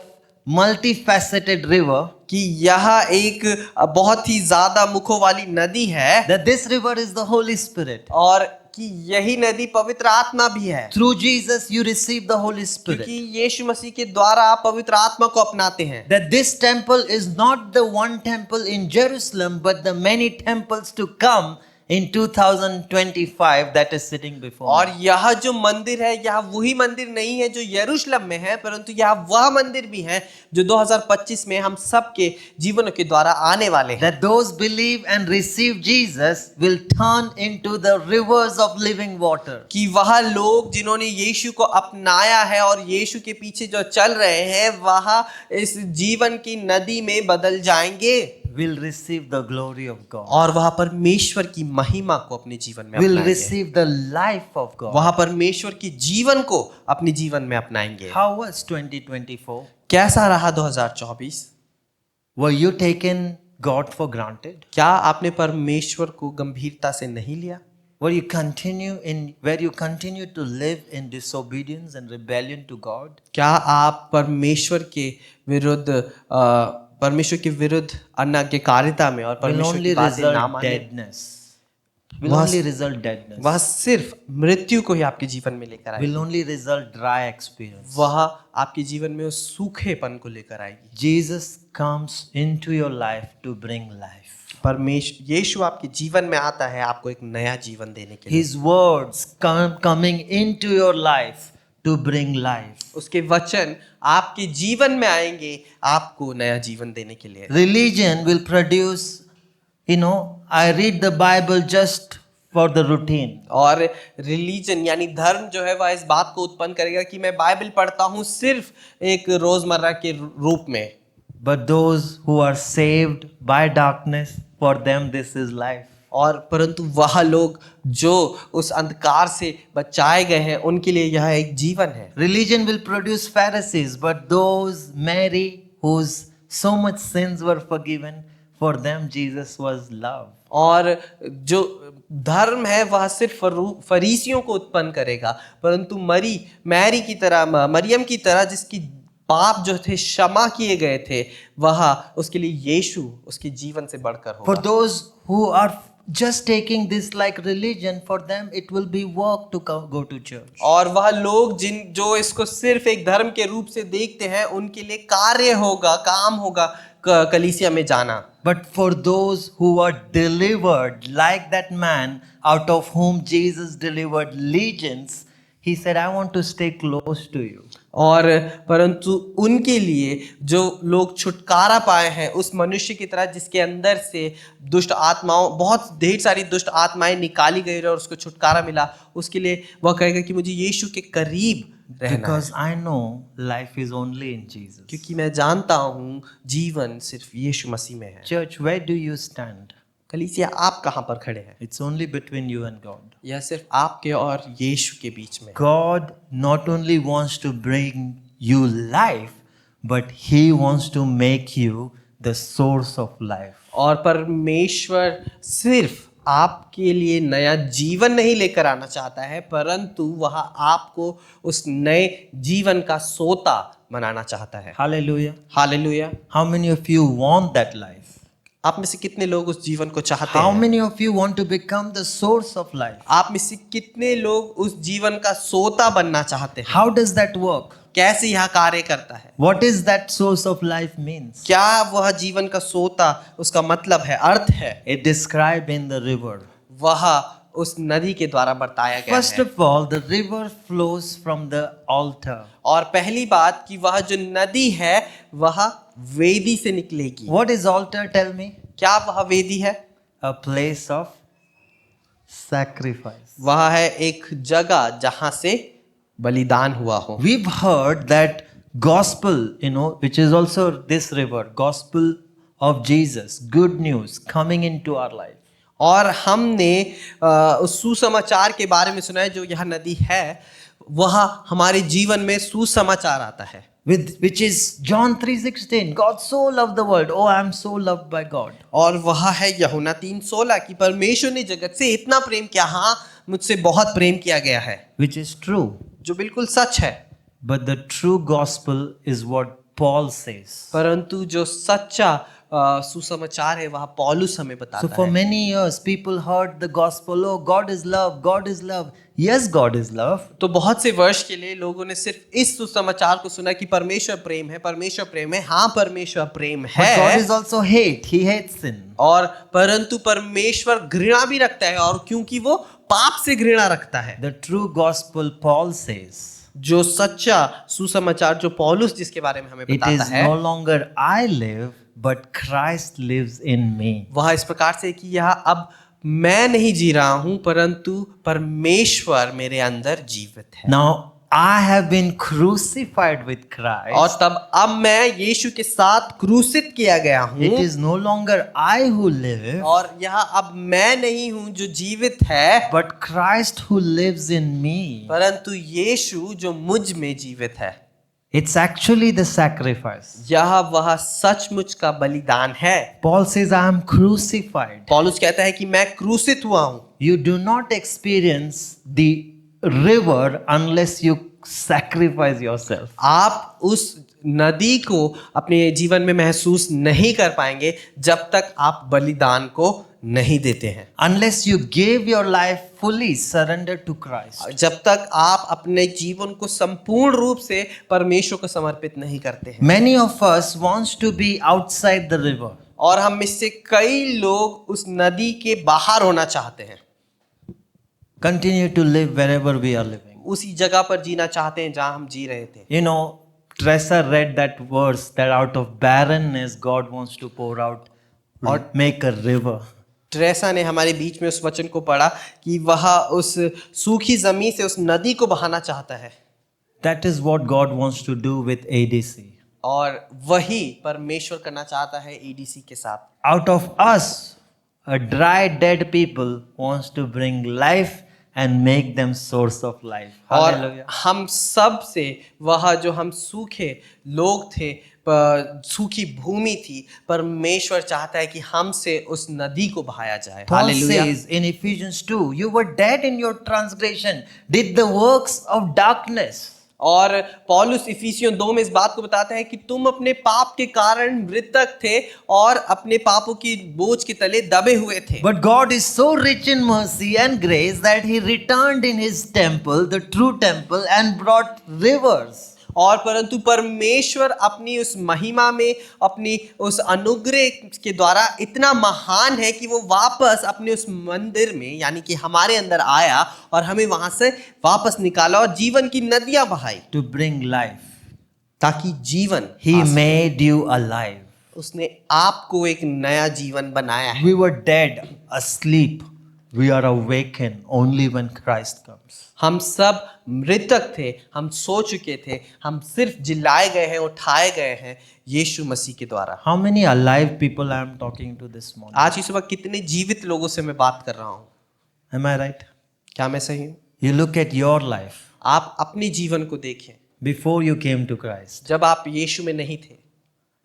multifaceted river, कि यह एक बहुत ही ज्यादा मुखों वाली नदी है, that this river is the Holy Spirit. और कि यही नदी पवित्र आत्मा भी है। Through Jesus, you receive the Holy Spirit. क्योंकि यीशु मसीह के द्वारा आप पवित्र आत्मा को अपनाते हैं। That this temple is not the one temple in Jerusalem, but the many temples to come in 2025 that is sitting before और me. यह जो मंदिर है यह वही मंदिर नहीं है जो यरूशलेम में है, परंतु यह वह मंदिर भी है जो 2025 में हम सबके जीवनों के द्वारा आने वाले हैं। That those believe and receive Jesus will turn into the rivers of living water. कि वह लोग जिन्होंने यीशु को अपनाया है और यीशु के पीछे जो चल रहे हैं वह इस जीवन की नदी में बदल जाएंगे, Will receive the glory of God. और वह परमेश्वर की महिमा को अपने जीवन में Will अपनाएंगे। receive the life of God. वह परमेश्वर के जीवन को अपने जीवन में अपनाएंगे। How was 2024? कैसा रहा 2024? Were you taken God for granted? क्या आपने परमेश्वर को गंभीरता से नहीं लिया? Were you continue to live in disobedience and rebellion to God? क्या आप परमेश्वर के विरुद्ध अनाज्ञाकारिता में और Will परमेश्वर only की बातें ना result माने? deadness. Will वह- only result deadness. वह सिर्फ मृत्यु को ही आपके जीवन में लेकर आएगी। Will only result dry experience. वह आपके जीवन में उस सूखेपन को लेकर आएगी। Jesus comes into your life to bring life. यीशु आपके जीवन में आता है आपको एक नया जीवन देने के लिए। His words coming into your life to bring life. उसके वचन आपके जीवन में आएंगे आपको नया जीवन देने के लिए। Religion will produce, I read the Bible just for the routine. और रिलीजन यानी धर्म जो है वह इस बात को उत्पन्न करेगा कि मैं बाइबल पढ़ता हूँ सिर्फ एक रोजमर्रा के रूप में। But those who are saved by darkness, for them this is life. और परंतु वह लोग जो उस अंधकार से बचाए गए हैं उनके लिए यह एक जीवन है। Religion will produce Pharisees, but those Mary whose so much sins were forgiven, for them Jesus was love. और जो धर्म है वह सिर्फ फरीसियों को उत्पन्न करेगा, परंतु मैरी की तरह, मरियम की तरह जिसकी पाप जो थे क्षमा किए गए थे, वह उसके लिए यीशु उसके जीवन से बढ़कर For होगा। those who are just taking this like religion, for them it will be work to go to church. और वह लोग जो इसको सिर्फ एक धर्म के रूप से देखते हैं, उनके लिए कार्य होगा, काम होगा कलीसिया में जाना। But for those who are delivered, like that man out of whom Jesus delivered legions, he said, I want to stay close to you. और परंतु उनके लिए जो लोग छुटकारा पाए हैं उस मनुष्य की तरह जिसके अंदर से दुष्ट आत्माओं, बहुत ढेर सारी दुष्ट आत्माएं निकाली गई और उसको छुटकारा मिला, उसके लिए वह कहेगा कि मुझे यीशु के करीब रहना है। Because I know life is only in Jesus. क्योंकि मैं जानता हूँ जीवन सिर्फ यीशु मसीह में है। Church, where do you stand? कलीसिया आप कहाँ पर खड़े हैं? It's only between you and God. यह सिर्फ आपके और यीशु के बीच में है। God not only wants to bring you life, but He wants to make you the source of life. और परमेश्वर सिर्फ आपके लिए नया जीवन नहीं लेकर आना चाहता है, परंतु वह आपको उस नए जीवन का सोता बनाना चाहता है। Hallelujah. Hallelujah. How many of you want that life? आप में से कितने लोग उस जीवन को चाहते How हैं? many of you want to become the source of life? आप में से कितने लोग उस जीवन का सोता बनना चाहते हैं? How does that work? कैसे यह कार्य करता है? What is that source of life means? क्या वह जीवन का सोता उसका मतलब है, अर्थ है? It described in the river. वह उस नदी के द्वारा बताया गया First है। of all, the river flows from the altar. और पहली बात कि वह जो नदी है वह वेदी से निकलेगी। What is altar? Tell me. क्या वह वेदी है? A place of sacrifice. वह है एक जगह जहां से बलिदान हुआ हो। We've heard that gospel, which is also this river, gospel of Jesus, good news coming into our life. और हमने उस सुसमाचार के बारे में सुना है जो यह नदी है, वह हमारे जीवन में सुसमाचार आता है। Which is John 3:16. God so loved the world. Oh, I am so loved by God. और वह है यूहन्ना 3:16 कि परमेश्वर ने जगत से इतना प्रेम किया, हाँ मुझसे बहुत प्रेम किया गया है, Which is true. जो बिल्कुल सच है। But the true gospel is what Paul says. परंतु जो सच्चा सुसमाचार है वह पौलुस हमें So बताता for है। many years, people heard the gospel. Oh, God is love. God is love. Yes, God is love. तो बहुत से वर्ष के लिए लोगों ने सिर्फ इस सुसमाचार को सुना कि परमेश्वर प्रेम है, परमेश्वर प्रेम है, हाँ परमेश्वर प्रेम But God है। is also hate. He hates sin. और परंतु परमेश्वर घृणा भी रखता है, और क्योंकि वो पाप से घृणा रखता है। The true gospel, Paul says, जो सच्चा सुसमाचार जो पौलुस जिसके बारे में हमें it बताता is है, no longer I live, but Christ lives in me. वह इस प्रकार से कि यह अब मैं नहीं जी रहा हूं, परंतु परमेश्वर मेरे अंदर जीवित है। Now I have been crucified with Christ. और तब अब मैं यीशु के साथ क्रूसित किया गया हूं। It is no longer I who live, और यह अब मैं नहीं हूं जो जीवित है, but Christ who lives in me. परंतु यीशु जो मुझ में जीवित है। It's actually the sacrifice. यह वह सचमुच का बलिदान है। Paul says, I am crucified. पौलुस कहता है कि मैं क्रूसित हुआ हूं। You do not experience the river unless you sacrifice yourself. आप उस नदी को अपने जीवन में महसूस नहीं कर पाएंगे जब तक आप बलिदान को नहीं देते हैं, Unless you give your life fully surrendered to Christ. जब तक आप अपने जीवन को संपूर्ण रूप से परमेश्वर को समर्पित नहीं करते हैं। Many of us wants to be outside the river. और हम में से कई लोग उस नदी के बाहर होना चाहते हैं, Continue to live wherever we are living. उसी जगह पर जीना चाहते हैं जहां हम जी रहे थे। You know, Teresa read that verse that out of barrenness God wants to pour out or make a river. Teresa ने हमारे बीच में उस वचन को पढ़ा कि वह उस सूखी जमीन से उस नदी को बहाना चाहता है। That is what God wants to do with ADC. और वही परमेश्वर करना चाहता है एडीसी के साथ। Out of us, a dry, dead people wants to bring life and make them source of life. और Hallelujah. हम सब से वह जो हम सूखे लोग थे, सूखी भूमि थी, परमेश्वर चाहता है कि हमसे उस नदी को बहाया जाए। Paul hallelujah. says in Ephesians 2, you were dead in your transgression, did the works of darkness. और पौलुस इफिसियों 2 में इस बात को बताता है कि तुम अपने पाप के कारण मृतक थे और अपने पापों की बोझ के तले दबे हुए थे। But God is so rich in mercy and grace that He returned in His temple, the true temple, and brought rivers. और परंतु परमेश्वर अपनी उस महिमा में, अपनी उस अनुग्रह के द्वारा इतना महान है कि वो वापस अपने उस मंदिर में यानी कि हमारे अंदर आया और हमें वहां से वापस निकाला और जीवन की नदियां बहाई To bring life. ताकि जीवन He आ सके। made you alive. उसने आपको एक नया जीवन बनाया है। We were dead, asleep. We are awakened only when Christ comes. हम सब मृतक थे, हम सो चुके थे, हम सिर्फ जिलाए गए हैं, उठाए गए हैं यीशु मसीह के द्वारा। How many alive people I am talking to this morning? आज की सुबह कितने जीवित लोगों से मैं बात कर रहा हूँ? Am I right? क्या मैं सही हूँ? You look at your life आप अपने जीवन को देखें before you came to Christ. जब आप यीशु में नहीं थे।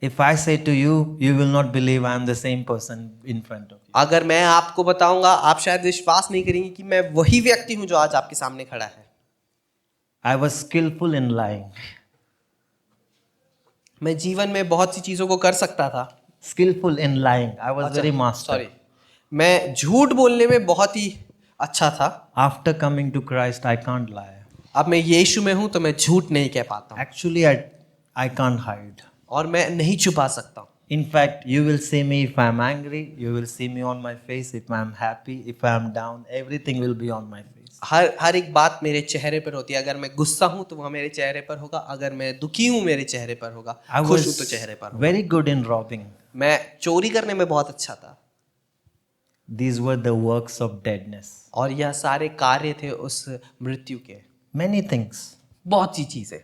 If I say to you, you will not believe I am the same person in front of you. अगर मैं आपको बताऊंगा, आप शायद विश्वास नहीं करेंगे कि मैं वही व्यक्ति हूं जो आज आपके सामने खड़ा है। I was skillful in lying. मैं जीवन में बहुत सी चीजों को कर सकता था। Skillful in lying. I was very master. Sorry, मैं झूठ बोलने में बहुत ही अच्छा था। After coming to Christ, I can't lie. अब मैं यीशु में हूं तो मैं झूठ नहीं कह पाता हूं Actually, I can't hide. और मैं नहीं छुपा सकता हूं। In fact, you will see me if I am angry, you will see me on my face if I am happy, if I am down, everything will be on my face. हर एक बात मेरे चेहरे पर होती है। अगर मैं गुस्सा हूं तो वह मेरे चेहरे पर होगा, अगर मैं दुखी हूं मेरे चेहरे पर होगा, I खुश हूं was तो चेहरे पर होगा। very good in robbing. मैं चोरी करने में बहुत अच्छा था These were the works of deadness. और यह सारे कार्य थे उस मृत्यु के। Many things. बहुत सी चीजें।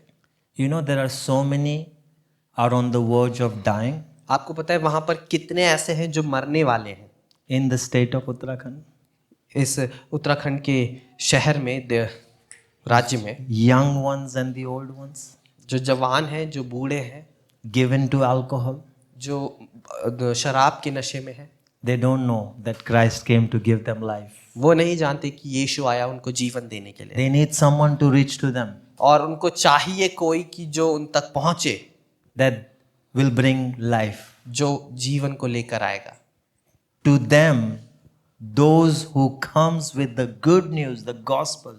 You know, there are so many are on the verge of dying आपको पता है वहां पर कितने ऐसे हैं जो मरने वाले हैं in the state of Uttarakhand. इस उत्तराखंड के शहर में, राज्य में। Young ones and the old ones जो जवान हैं, जो बूढ़े हैं, given to alcohol. जो शराब के नशे में हैं। They don't know that Christ came to give them life. वो नहीं जानते कि यीशु आया उनको जीवन देने के लिए They need someone to reach to them और उनको चाहिए कोई कि जो उन तक पहुंचे, that will bring life. जो जीवन को लेकर आएगा। To them, those who comes with the good news, the gospel,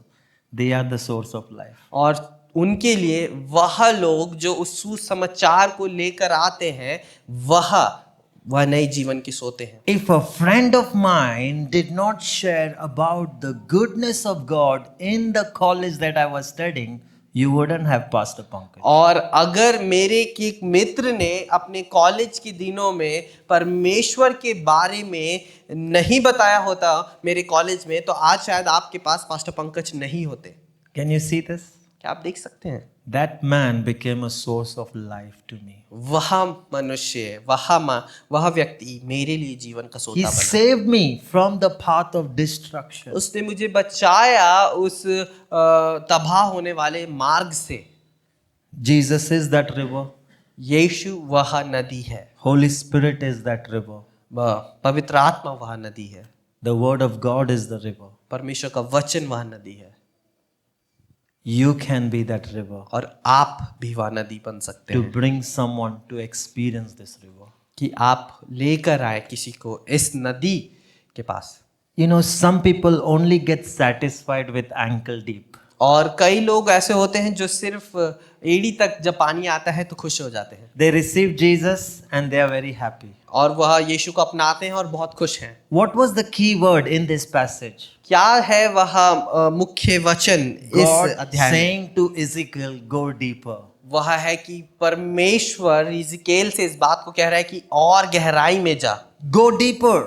they are the source of life. और उनके लिए वह लोग जो उस सुसमाचार को लेकर आते हैं, वह नए जीवन की सोते हैं। If a friend of mine did not share about the goodness of God in the college that I was studying, you wouldn't have Pastor Pankaj. और अगर मेरे एक मित्र ने अपने कॉलेज के दिनों में परमेश्वर के बारे में नहीं बताया होता मेरे कॉलेज में, तो आज शायद आपके पास पास्टर पंकज नहीं होते। Can you see this? क्या आप देख सकते हैं? That man became a source of life to me. वह मनुष्य, वह व्यक्ति मेरे लिए जीवन का He सोता बना। saved me from the path of destruction. उसने मुझे बचाया उस तबाह होने वाले मार्ग से। Jesus is that river. यीशु वह नदी है, Holy Spirit is that river. वह पवित्र आत्मा वह नदी है, The word of God is the river. परमेश्वर का वचन वह नदी है। You can be that river और आप भी वह नदी बन सकते to हैं bring someone to experience this river. कि आप लेकर आए किसी को इस नदी के पास। You know, some people only get satisfied with ankle deep. और कई लोग ऐसे होते हैं जो सिर्फ एड़ी तक जब पानी आता है तो खुश हो जाते हैं They receive Jesus and they are very happy. और वह यीशु को अपनाते हैं और बहुत खुश हैं। What was the key word in this passage? क्या है वह मुख्य वचन इस God अध्याय में? saying to Ezekiel, go deeper. वह है कि परमेश्वर इज़केल से इस बात को कह रहा है कि और गहराई में जा, Go deeper.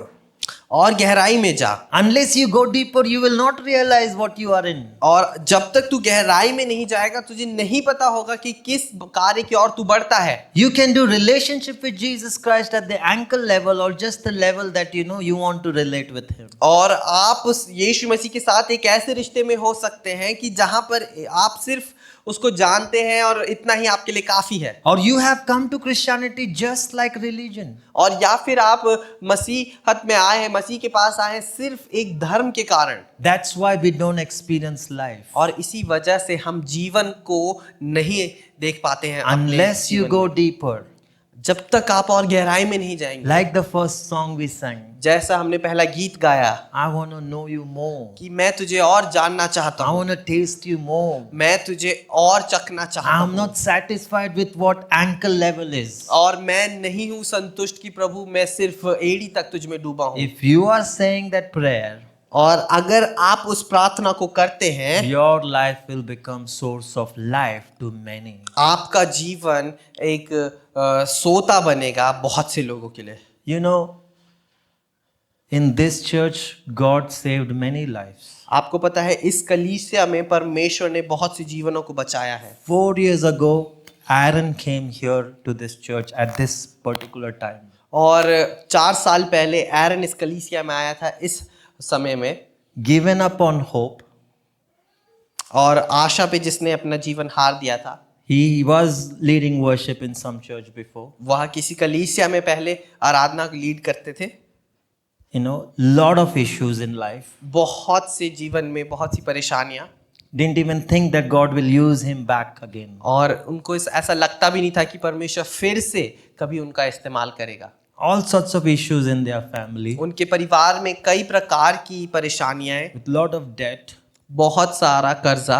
और गहराई में जा। Unless you go deeper, you will not realize what you are in. और जब तक तू गहराई में नहीं जाएगा तुझे नहीं पता होगा कि किस कार्य की ओर तू बढ़ता है। You can do relationship with Jesus Christ at the ankle level or just the level that you want to relate with him. और आप उस यीशु मसीह के साथ एक ऐसे रिश्ते में हो सकते हैं कि जहां पर आप सिर्फ उसको जानते हैं और इतना ही आपके लिए काफी है। Or you have come to Christianity just like religion. और या फिर आप मसीहत में आए हैं, मसीह के पास आए हैं सिर्फ एक धर्म के कारण। That's why we don't experience life. और इसी वजह से हम जीवन को नहीं देख पाते हैं अपने Unless you जीवन go में। deeper. जब तक आप और गहराई में नहीं जाएंगे। Like the first song we sang. जैसा हमने पहला गीत गाया I want to know you more. कि मैं तुझे और जानना चाहता I हूँ, want to taste you more. मैं तुझे और चखना चाहता I am हूँ। not satisfied with what ankle level is. और मैं नहीं हूँ संतुष्ट कि प्रभु मैं सिर्फ एड़ी तक तुझ में डूबा हूँ। If you are saying that prayer, और अगर आप उस प्रार्थना को करते हैं, your life will become source of life to many. आपका जीवन एक सोता बनेगा बहुत से लोगों के लिए। You know, in this church, God saved many lives. आपको पता है इस कलीसिया में परमेश्वर ने बहुत से जीवनों को बचाया है। 4 years ago, Aaron came here to this church at this particular time. और 4 साल पहले एरन इस कलीसिया में आया था इस समय में, Given up on hope, और आशा पे जिसने अपना जीवन हार दिया था। he was leading worship in some church before. वह किसी कलीसिया में पहले आराधना को लीड करते थे। You know, lot of issues in life. बहुत से जीवन में बहुत सी परेशानियां, Didn't even think that God will use him back again. और उनको ऐसा लगता भी नहीं था कि परमेश्वर फिर से कभी उनका इस्तेमाल करेगा। All sorts of issues in their family, उनके परिवार में कई प्रकार की परेशानियां हैं, with lot of debt, बहुत सारा कर्जा,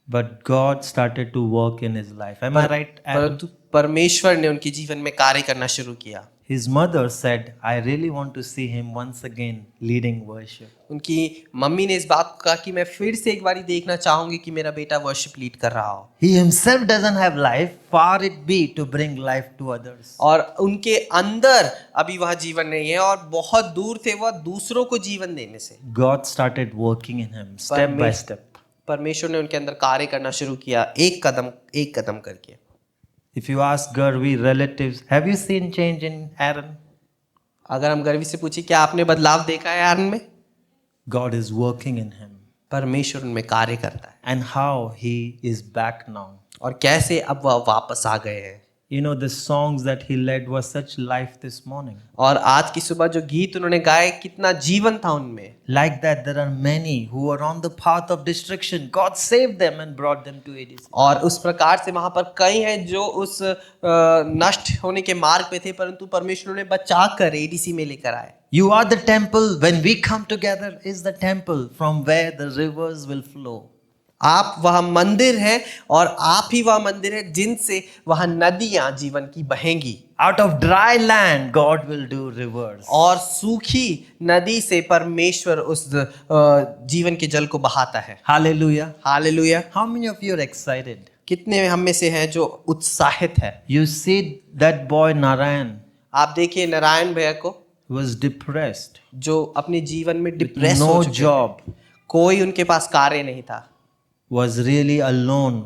but God started to work in his life. Am I right? Aaron? परंतु परमेश्वर ने उनके जीवन में कार्य करना शुरू किया। His mother said, I really want to see him once again leading worship. उनकी मम्मी ने इस बात को कहा कि मैं फिर से एक बारी देखना चाहूंगी कि मेरा बेटा वर्शिप लीड कर रहा हो। He himself doesn't have life, far it be to bring life to others. और उनके अंदर अभी वह जीवन नहीं है और बहुत दूर थे वह दूसरों को जीवन देने से। God started working in him step by step. परमेश्वर ने उनके अंदर कार्य करना शुरू किया, एक कदम करके। If you ask Garvi relatives, have you seen change in Aaron? अगर हम गर्वी से पूछे क्या आपने बदलाव देखा है आरन में? God is working in him. परमेश्वर उनमें कार्य करता है। And how he is back now. और कैसे अब वह वापस आ गए हैं। You know, the songs that he led was such life this morning. और आज की सुबह जो गीत उन्होंने गाए कितना जीवन था उनमें। Like that, there are many who are on the path of destruction. God saved them and brought them to ADC. और उस प्रकार से वहां पर कई हैं जो उस नष्ट होने के मार्ग पे थे, परंतु परमेश्वर ने बचा कर एडीसी में लेकर आए। You are the temple. When we come together, is the temple from where the rivers will flow. आप वह मंदिर हैं और आप ही वह मंदिर है जिनसे वह नदियां जीवन की बहेंगी। Out of dry land, God will do rivers. और सूखी नदी से परमेश्वर उस जीवन के जल को बहाता है। Hallelujah. Hallelujah. How many of you are excited? कितने हम में से हैं जो उत्साहित है? You see that boy Narayan आप देखिए नारायण भैया को, was depressed. जो अपने जीवन में डिप्रेस हो No चुके थे। job. कोई उनके पास कार्य नहीं था Was really alone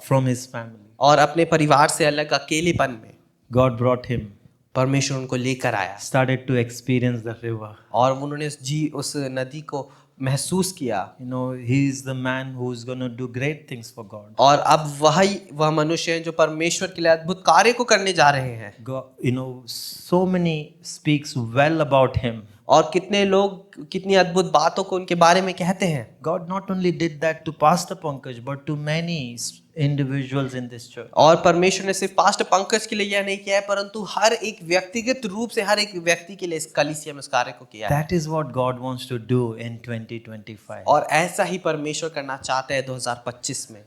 from his family. और अपने परिवार से अलग अकेलेपन में God brought him. परमेश्वर उनको लेकर आया Started to experience the river. और उन्होंने उस नदी को महसूस किया। You know, he is the man who is going to do great things for God. और अब वह मनुष्य है जो परमेश्वर के लिए अद्भुत कार्य को करने जा रहे हैं। God, you know, so many speaks well about him. और कितने लोग कितनी अद्भुत बातों को उनके बारे में कहते हैं। God not only did that to Pastor Pankaj, but to many individuals in this church. और परमेश्वर ने सिर्फ पास्टर पंकज के लिए यह नहीं किया है, परंतु हर एक व्यक्तिगत रूप से हर एक व्यक्ति के लिए इस कलीसिया में इस कार्य को किया है। That is what God wants to do in 2025. और ऐसा ही परमेश्वर करना चाहते हैं 2025 में।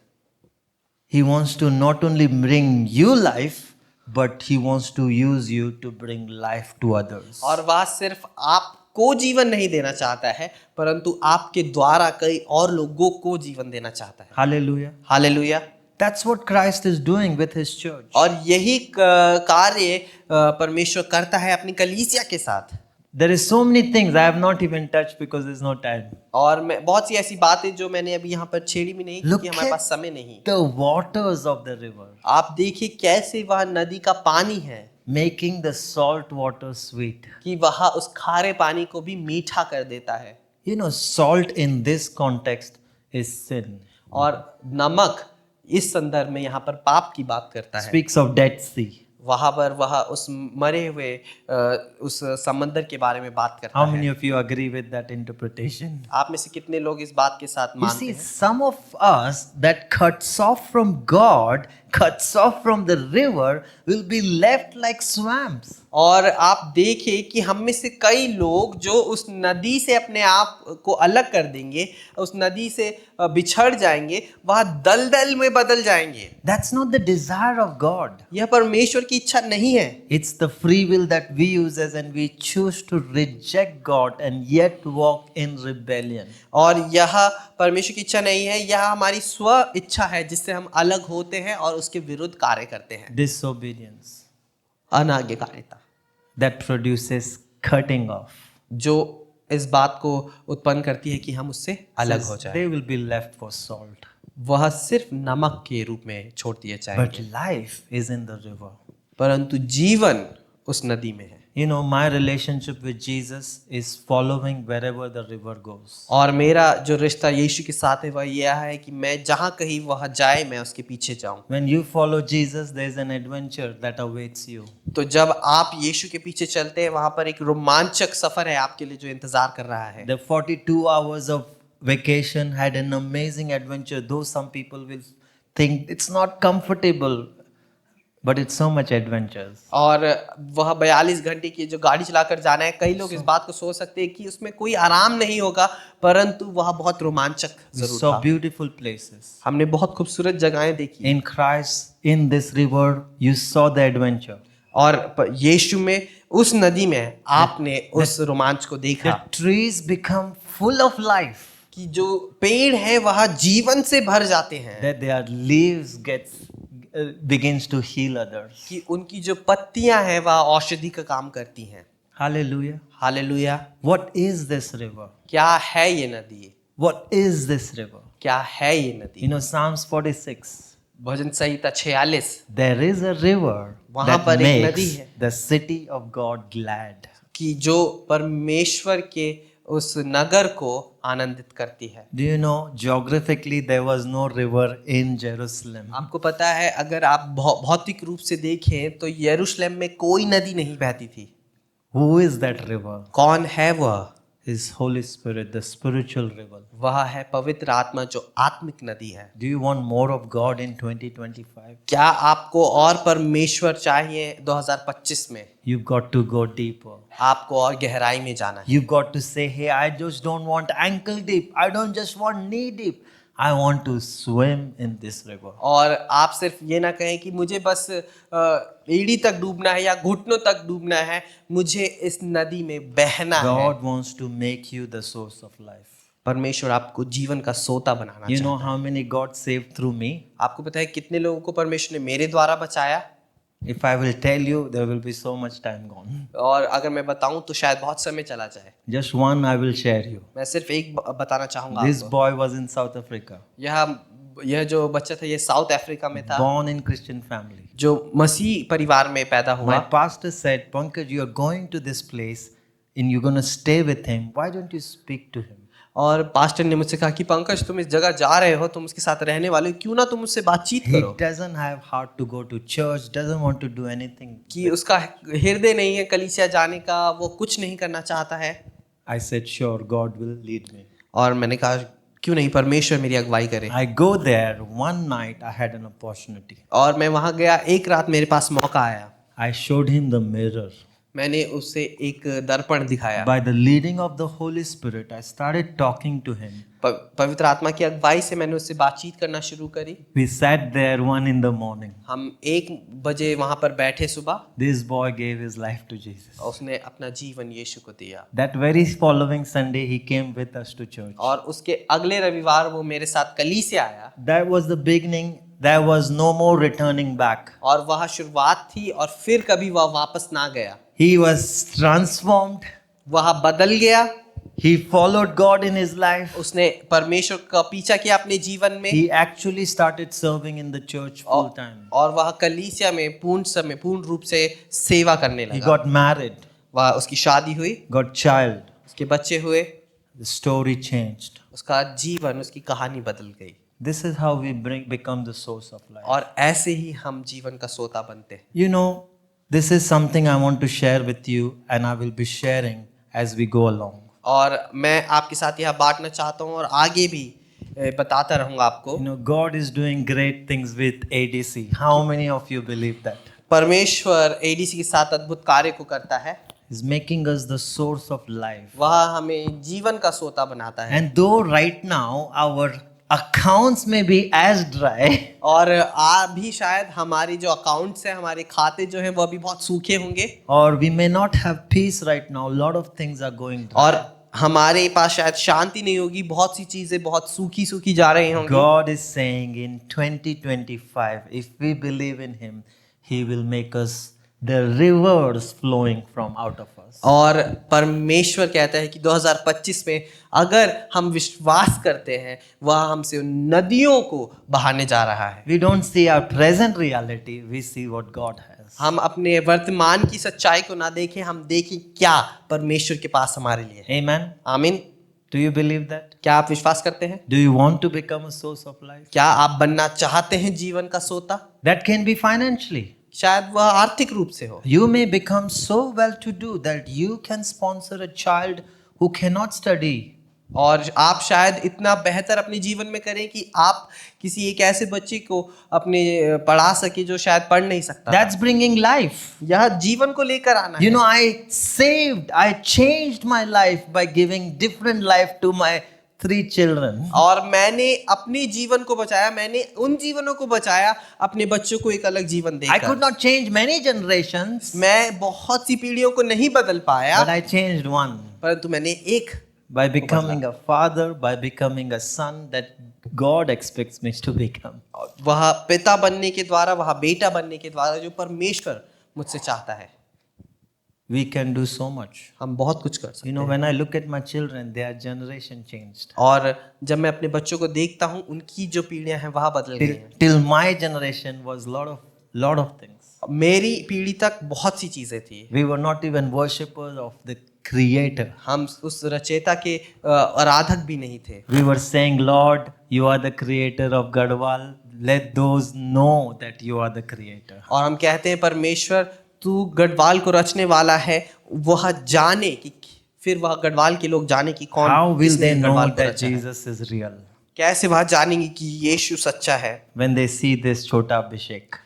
He wants to not only bring you life, but he wants to use you to bring life to others. और वह सिर्फ आपको जीवन नहीं देना चाहता है, परंतु आपके द्वारा कई और लोगों को जीवन देना चाहता है। Hallelujah. Hallelujah. That's what Christ is doing with his church. और यही कार्य परमेश्वर करता है अपनी कलीसिया के साथ। There is so many things I have not even touched because there's no time. और मैं बहुत सी ऐसी बातें जो मैंने अभी यहाँ पर छेड़ी भी नहीं Look क्योंकि हमारे at पास समय नहीं। the waters of the river, आप देखिए कैसे वह नदी का पानी है making the salt water sweet. कि वह उस खारे पानी को भी मीठा कर देता है। You know, salt in this context is sin. और नमक इस संदर्भ में यहाँ पर पाप की बात करता है। Speaks of Dead Sea. वहां पर वह उस मरे हुए उस समंदर के बारे में बात करता How है। many of you agree with that interpretation? आप में से कितने लोग इस बात के साथ You मानते see, हैं? some of us that cuts off from God, cuts off from the river, will be left like swamps. और आप देखिए कि हम में से कई लोग जो उस नदी से अपने आप को अलग कर देंगे, उस नदी से बिछड़ जाएंगे, वह दलदल में बदल जाएंगे। That's not the desire of God. यह परमेश्वर की इच्छा नहीं है। It's the free will that we use as and we choose to reject God and yet walk in rebellion. और यह परमेश्वर की इच्छा नहीं है, यह हमारी स्व इच्छा है जिससे हम अलग होते हैं और उसके विरुद्ध कार्य करते हैं। Disobedience अनाज्ञाकारिता that produces cutting off. जो इस बात को उत्पन्न करती है कि हम उससे अलग हो जाएं। They will be left for salt. वह सिर्फ नमक के रूप में छोड़ दिए But जाएंगे, life is in the river. परंतु जीवन उस नदी में है। You know, my relationship with Jesus is following wherever the river goes. और मेरा जो रिश्ता यीशु के साथ है वह यह है कि मैं जहाँ कहीं वह जाए मैं उसके पीछे जाऊं। When you follow Jesus, there is an adventure that awaits you. तो जब आप यीशु के पीछे चलते हैं वहां पर एक रोमांचक सफर है आपके लिए जो इंतजार कर रहा है। The 42 hours of vacation had an amazing adventure, though some people will think it's not comfortable, but it's so much adventures. और वह 42 घंटे की जो गाड़ी चलाकर जाना है, कई लोग इस बात को सोच सकते हैं कि उसमें कोई आराम नहीं होगा, परंतु वह बहुत रोमांचक We जरूर saw था। beautiful places. हमने बहुत खूबसूरत जगहें देखी In Christ, in this river, you saw the adventure. और यीशु में उस नदी में आपने उस रोमांच को The देखा trees become full of life. कि जो पेड़ है वह जीवन से भर जाते हैं, That their leaves begins to heal others. कि उनकी जो पत्तियां हैं वह औषधि का काम करती हैं। Hallelujah. Hallelujah. What is this river? क्या है ये नदी? What is this river? क्या है ये नदी? You know, Psalms 46. Bhajan Samhita 46। There is a river वहाँ that पर एक नदी makes है। the city of God glad. कि जो परमेश्वर के उस नगर को आनंदित करती है। Do you know, geographically there was no river in Jerusalem. आपको पता है अगर आप भौतिक रूप से देखें तो यरूशलेम में कोई नदी नहीं बहती थी। Who is that river? कौन है वह? His Holy Spirit, the spiritual river. वह है पवित्र आत्मा जो आत्मिक नदी है। Do you want more of God in 2025? क्या आपको और परमेश्वर चाहिए 2025 में? You've got to go deeper. आपको और गहराई में जाना है। You've got to say, hey, I just don't want ankle deep. I don't just want knee deep. I want to swim in this river. और आप सिर्फ ये ना कहें कि मुझे बस एड़ी तक डूबना है या घुटनों तक डूबना है, मुझे इस नदी में बहना है। God wants to make you the source of life. परमेश्वर आपको जीवन का सोता बनाना You चाहता know how many God saved through me? है। आपको पता है कितने लोगों को परमेश्वर ने मेरे द्वारा बचाया? If I will tell you, there will be so much time gone. और अगर मैं बताऊं तो शायद बहुत समय चला जाए। Just one I will share you. मैं सिर्फ एक बताना चाहूंगा This आपको। boy was in South Africa, यह जो बच्चा था ये साउथ अफ्रीका में था, born in Christian family. जो मसीह परिवार में पैदा हुआ। My pastor said, Pankaj, you are going to this place and you're going to stay with him. Why don't you speak to him? और पास्टर ने मुझसे कहा कि पंकज तुम इस जगह जा रहे हो, तुम उसके साथ रहने वाले हो, क्यों ना तुम उससे बातचीत He करो। doesn't have heart to go to church, doesn't want to do anything. कि उसका हृदय नहीं है कलीसिया जाने का, वो कुछ नहीं करना चाहता है। I said, sure, God will lead me. और मैंने कहा क्यों नहीं, परमेश्वर मेरी अगुवाई करे। I go there. One night I had an opportunity. और मैं वहां गया, एक रात मेरे पास मौका आया। I showed him the mirror. मैंने उसे एक दर्पण दिखाया। By the leading of the Holy Spirit, I started talking to him. पवित्र आत्मा की अगुवाई से मैंने उससे बातचीत करना शुरू करी। We sat there 1 in the morning. हम 1 बजे वहां पर बैठे सुबह। This boy gave his life to Jesus. और उसने अपना जीवन यीशु को दिया। That very following Sunday, he came with us to church. और उसके अगले रविवार वो मेरे साथ कलीसिया आया। That was the beginning. There was no more returning back. और वह शुरुआत थी और फिर कभी वह वापस ना गया। He was transformed. वह बदल गया, He followed God in his life. उसने परमेश्वर का पीछा किया अपने जीवन में, He actually started serving in the church full time. और वह कलीसिया में पूर्ण रूप से सेवा करने He लगा। got married, वह उसकी शादी हुई, got child. उसके बच्चे हुए, The story changed. उसका जीवन, उसकी कहानी बदल गई। This is how we become the source of life. और ऐसे ही हम जीवन का सोता बनते हैं। You know, this is something I want to share with you, and I will be sharing as we go along. और मैं आपके साथ यह बांटना चाहता हूँ और आगे भी बताता रहूँगा आपको। You know, God is doing great things with ADC. How many of you believe that? परमेश्वर एडीसी के साथ अद्भुत कार्य को करता है। He's making us the source of life. वह हमें जीवन का सोता बनाता है। And though right now our accounts may be as dry, और भी शायद हमारी जो अकाउंट्स है, हमारे खाते जो हैं वो भी बहुत सूखे होंगे, or we may not have peace right now, a lot of things are going dry. और हमारे पास शायद शांति नहीं होगी, बहुत सी चीजें बहुत सूखी सूखी जा रही होंगी। God is saying in 2025, if we believe in Him, He will make us the rivers flowing from out of us. और परमेश्वर कहता है कि 2025 में अगर हम विश्वास करते हैं, वह हमसे उन नदियों को बहाने जा रहा है। We don't see our present reality, we see what God has. हम अपने वर्तमान की सच्चाई को ना देखें, हम देखें क्या परमेश्वर के पास हमारे लिए है। Amen. आमीन। Do you believe that? क्या आप विश्वास करते हैं? Do you want to become a source of life? क्या आप बनना चाहते हैं जीवन का सोता? That can be financially. शायद वह आर्थिक रूप से हो। You may become so well to do that you can sponsor a child who cannot study. और आप शायद इतना बेहतर अपने जीवन में करें कि आप किसी एक ऐसे बच्चे को अपने पढ़ा सके जो शायद पढ़ नहीं सकता। That's bringing life. यह जीवन को लेकर आना है। You know, I changed my life by giving different life to my 3 children. और मैंने अपने जीवन को बचाया, मैंने उन जीवनों को बचाया, अपने बच्चों को एक अलग जीवन I could देकर। not change many generations, मैं बहुत सी पीढ़ियों को नहीं बदल पाया, but I changed one परंतु मैंने एक by becoming a father, by becoming a son that God expects me to become. वह पिता बनने के द्वारा, वह बेटा बनने के द्वारा जो परमेश्वर मुझसे चाहता है। We can do so much. हम बहुत कुछ कर सकते You know, when I look at my children, their generation changed. और जब मैं अपने बच्चों को देखता हूँ, उनकी जो पीढ़ियां हैं वह बदल गई हैं। Till my generation was lot of things. मेरी पीढ़ी तक बहुत सी चीजें थी। We were not even worshippers of the Creator. हम उस रचयिता के आराधक भी नहीं थे। We were saying, Lord, you are the creator of Gadwal. Let those know that you are the creator. और हम कहते हैं परमेश्वर तू गढ़वाल को रचने वाला है, वह जाने कि फिर वह गढ़वाल के लोग जाने कि कौन How will किसने they know गढ़वाल को that रचा है। Jesus is real? कैसे वह जानेंगे कि यीशु सच्चा है? When they see this Chota Abhishek.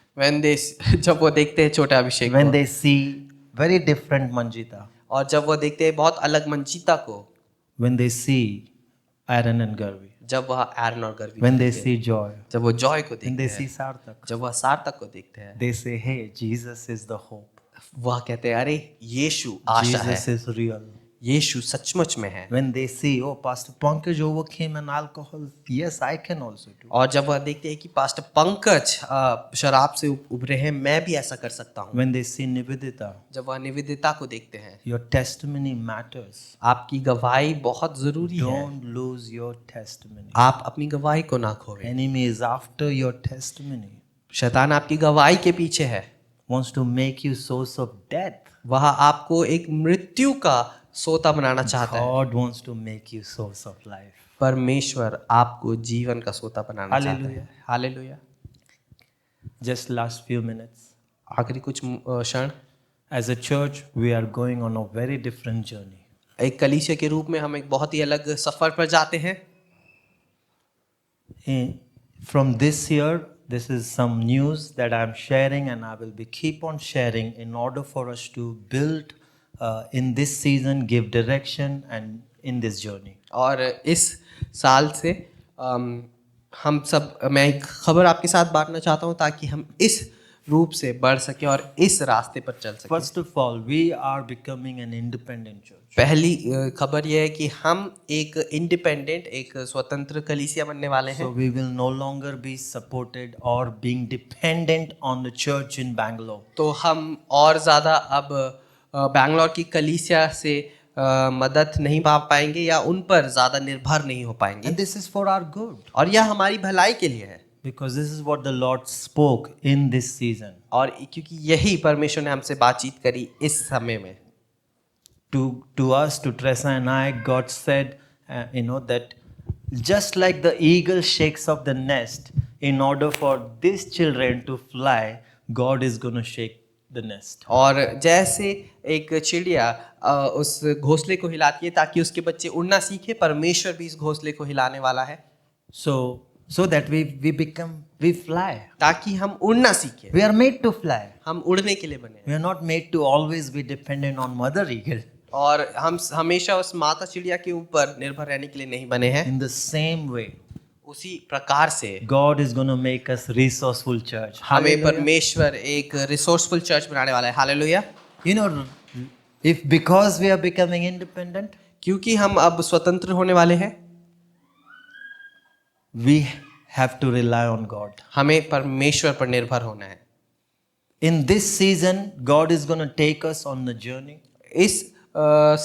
जब वो देखते हैं छोटा अभिषेक When को, they see very different Manjita. और जब वो देखते हैं बहुत अलग मंचिता को, When they see Aaron and Garvi. जब वह एरन और गर्वी When they देखते हैं, see Joy. जब वो जॉय को When देखते they हैं, see Sarthak. जब वह सार्थक को देखते हैं, They say, hey, Jesus is the hope. वह कहते हैं अरे यीशु आशा है, Jesus is real. यीशु सचमुच में है। When they see, oh, Pastor Pankaj overcame an alcohol, yes, I can also do. और जब वह देखते हैं कि पास्टर पंकज शराब से उभरे हैं, मैं भी ऐसा कर सकता हूँ। When they see Nivedita, जब वह निवेदिता को देखते हैं, your testimony matters. आपकी गवाही बहुत जरूरी है। Don't lose your testimony. आप अपनी गवाही को ना खोएं। Enemy is after your testimony. शैतान आपकी गवाही के पीछे है, Wants to make you source of death. वह आपको एक मृत्यु का सोता बनाना चाहता है। God wants to make you source of life. परमेश्वर आपको जीवन का सोता बनाना चाहता Hallelujah. है। Hallelujah. Just last few minutes. आखिरी कुछ क्षण, As a church, we are going on a very different journey. एक कलीसिया के रूप में हम एक बहुत ही अलग सफर पर जाते हैं। From this year, this is some news that I am sharing, and I will be keep on sharing in order for us to build in this season, give direction, and in this journey. और इस साल से हम सब, मैं एक खबर आपके साथ बांटना चाहता हूँ ताकि हम इस रूप से बढ़ सके और इस रास्ते पर चल सके। First of all, we are becoming an independent church. पहली खबर यह है कि हम एक इंडिपेंडेंट, एक स्वतंत्र कलीसिया बनने वाले हैं। So we will no longer be supported or being dependent on the church in Bangalore. तो हम और ज़्यादा अब बैंगलोर की कलीसिया से मदद नहीं पा पाएंगे या उन पर ज्यादा निर्भर नहीं हो पाएंगे। And this is for our good. और यह हमारी भलाई के लिए है। Because this is what the Lord spoke in this season. और क्योंकि यही परमेश्वर ने हमसे बातचीत करी इस समय में। To us, to Teresa and I, God said, that just like the eagle shakes off the nest, in order for these children to fly, God is going to shake the nest. और जैसे एक चिड़िया उस घोंसले को हिलाती है ताकि उसके बच्चे उड़ना सीखे, परमेश्वर भी इस घोंसले को हिलाने वाला है So that we fly. ताकि हम उड़ना सीखें। We are made to fly. हम उड़ने के लिए बने हैं। We are not made to always be dependent on Mother Eagle. और हम हमेशा उस माता चिड़िया के ऊपर निर्भर रहने के लिए नहीं बने हैं। In the same way, उसी प्रकार से God is going to make us resourceful church. हमें परमेश्वर एक रिसोर्सफुल चर्च बनाने वाला है। Hallelujah. If because we are becoming independent, क्योंकि हम अब स्वतंत्र होने वाले हैं, we have to rely on God. हमें परमेश्वर पर निर्भर होना है। In this season, God is going to take us on the journey. इस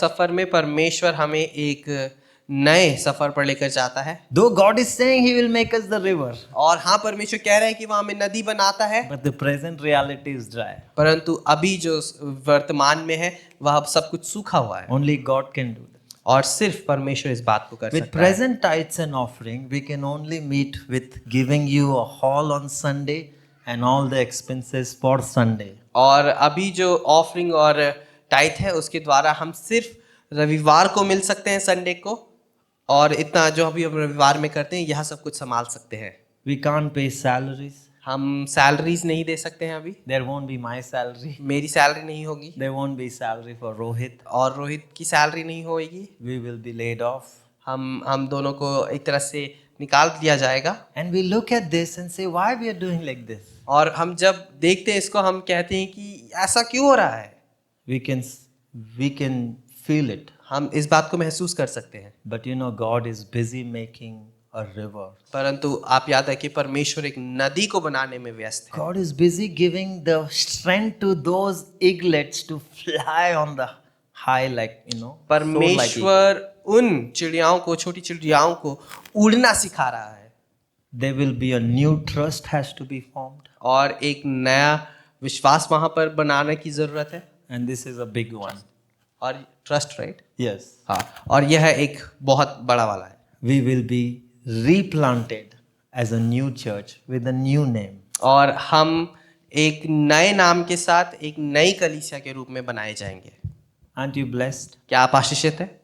सफर में परमेश्वर हमें एक नए सफर पर लेकर जाता है। Though God is saying He will make us the river, और हाँ, परमेश्वर कह रहे हैं कि वह हमें नदी बनाता है, but the present reality is dry. परंतु अभी जो वर्तमान में है वह अब सब कुछ सूखा हुआ है। Only God can do that. और सिर्फ परमेश्वर इस बात को कर With सकता है। present tithes and offering, we can only meet with giving you a hall on Sunday and all the expenses for Sunday. और अभी जो ऑफरिंग और टाइथ है उसके द्वारा हम सिर्फ रविवार को मिल सकते हैं, संडे को, और इतना जो अभी हम रविवार में करते हैं यह सब कुछ संभाल सकते हैं। We can't pay salaries. हम सैलरीज नहीं दे सकते हैं अभी। There won't be my salary. मेरी सैलरी नहीं होगी There won't be salary for Rohit. और रोहित की सैलरी नहीं होगी। We will be laid off. हम दोनों को एक तरह से निकाल दिया जाएगा। And we look at this and say, why we are doing like this? और हम जब देखते हैं इसको हम कहते हैं कि ऐसा क्यों हो रहा है। We can feel it. हम इस बात को महसूस कर सकते हैं। But God is busy making a river. परंतु आप याद है कि परमेश्वर एक नदी को बनाने में व्यस्त है। God is busy giving the strength to those eaglets to fly on the high परमेश्वर उन चिड़ियाओं को, छोटी चिड़ियाओं को उड़ना सिखा रहा है। There will be a new trust has to be formed. और एक नया विश्वास वहां पर बनाने की जरूरत है। And this is a big one. और ट्रस्ट, राइट? Yes. हाँ, और यह एक बहुत बड़ा वाला है। We will be replanted as a new church with a new name. और हम एक नए नाम के साथ एक नई कलीसिया के रूप में बनाए जाएंगे। Aren't you blessed? क्या आप आशीषित हैं?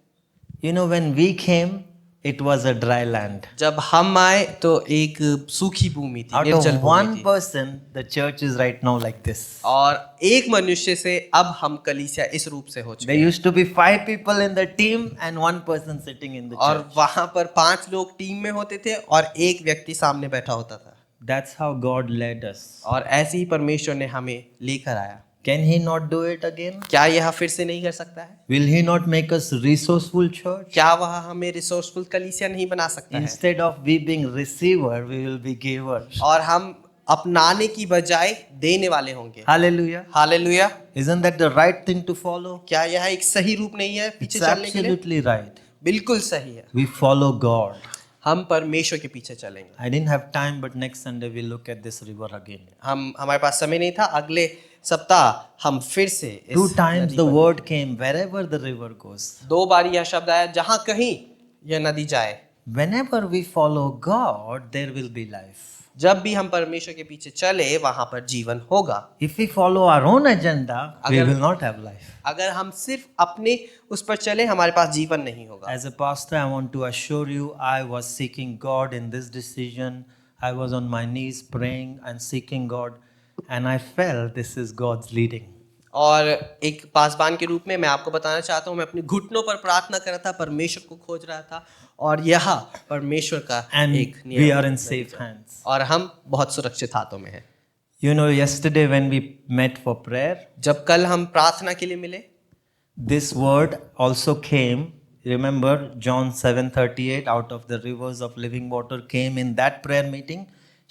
When we came, it was a dry land. जब हम आए तो एक सूखी भूमि थी, Out निर्जल of भूमि one थी। person, the church is right now like this. और एक मनुष्य से अब हम कलीसिया इस रूप से हो चुके There हैं। used to be 5 people in the team and 1 person sitting in the और church. वहां पर 5 लोग टीम में होते थे और एक व्यक्ति सामने बैठा होता था। That's how God led us. और ऐसे ही परमेश्वर ने हमें लेकर आया। Can He not do it again? क्या यह फिर से नहीं कर सकता है? Will He not make us resourceful church? क्या वह हमें रिसोर्सफुल कलीसिया नहीं बना सकता है? Instead of we being receiver, we will be giver. और हम अपनाने की बजाय देने वाले होंगे। Hallelujah. Hallelujah. Isn't that the right thing to follow? क्या यह एक सही रूप नहीं है पीछे It's चलने के लिए? absolutely right. बिल्कुल सही है। We follow God. हम परमेश्वर के पीछे चलेंगे। I didn't have time, but next Sunday we'll look at this river again. हमारे पास समय नहीं था, अगले सप्ताह हम फिर से इस 2 times नदी the पर- word came, wherever the river goes. 2 बार यह शब्द आया, जहां कहीं यह नदी जाए। Whenever we follow God, there will be life. जब भी हम परमेश्वर के पीछे चले वहां पर जीवन होगा। If we follow our own agenda, we अगर- will not have life. अगर हम सिर्फ अपने उस पर चले हमारे पास जीवन नहीं होगा। As a pastor, I want to assure you, I was seeking God in this decision. I was on my knees praying and seeking God, and I felt this is God's leading. और एक पासबान के रूप में मैं आपको बताना चाहता हूँ, मैं अपने घुटनों पर प्रार्थना कर रहा था, परमेश्वर को खोज रहा था, और यह परमेश्वर का And एक we are नियम in safe hands. और हम बहुत सुरक्षित हाथों में हैं। Yesterday when we met for prayer, जब कल हम प्रार्थना के लिए मिले, this word also came. Remember John 7:38, out of the rivers of living water came in that prayer meeting.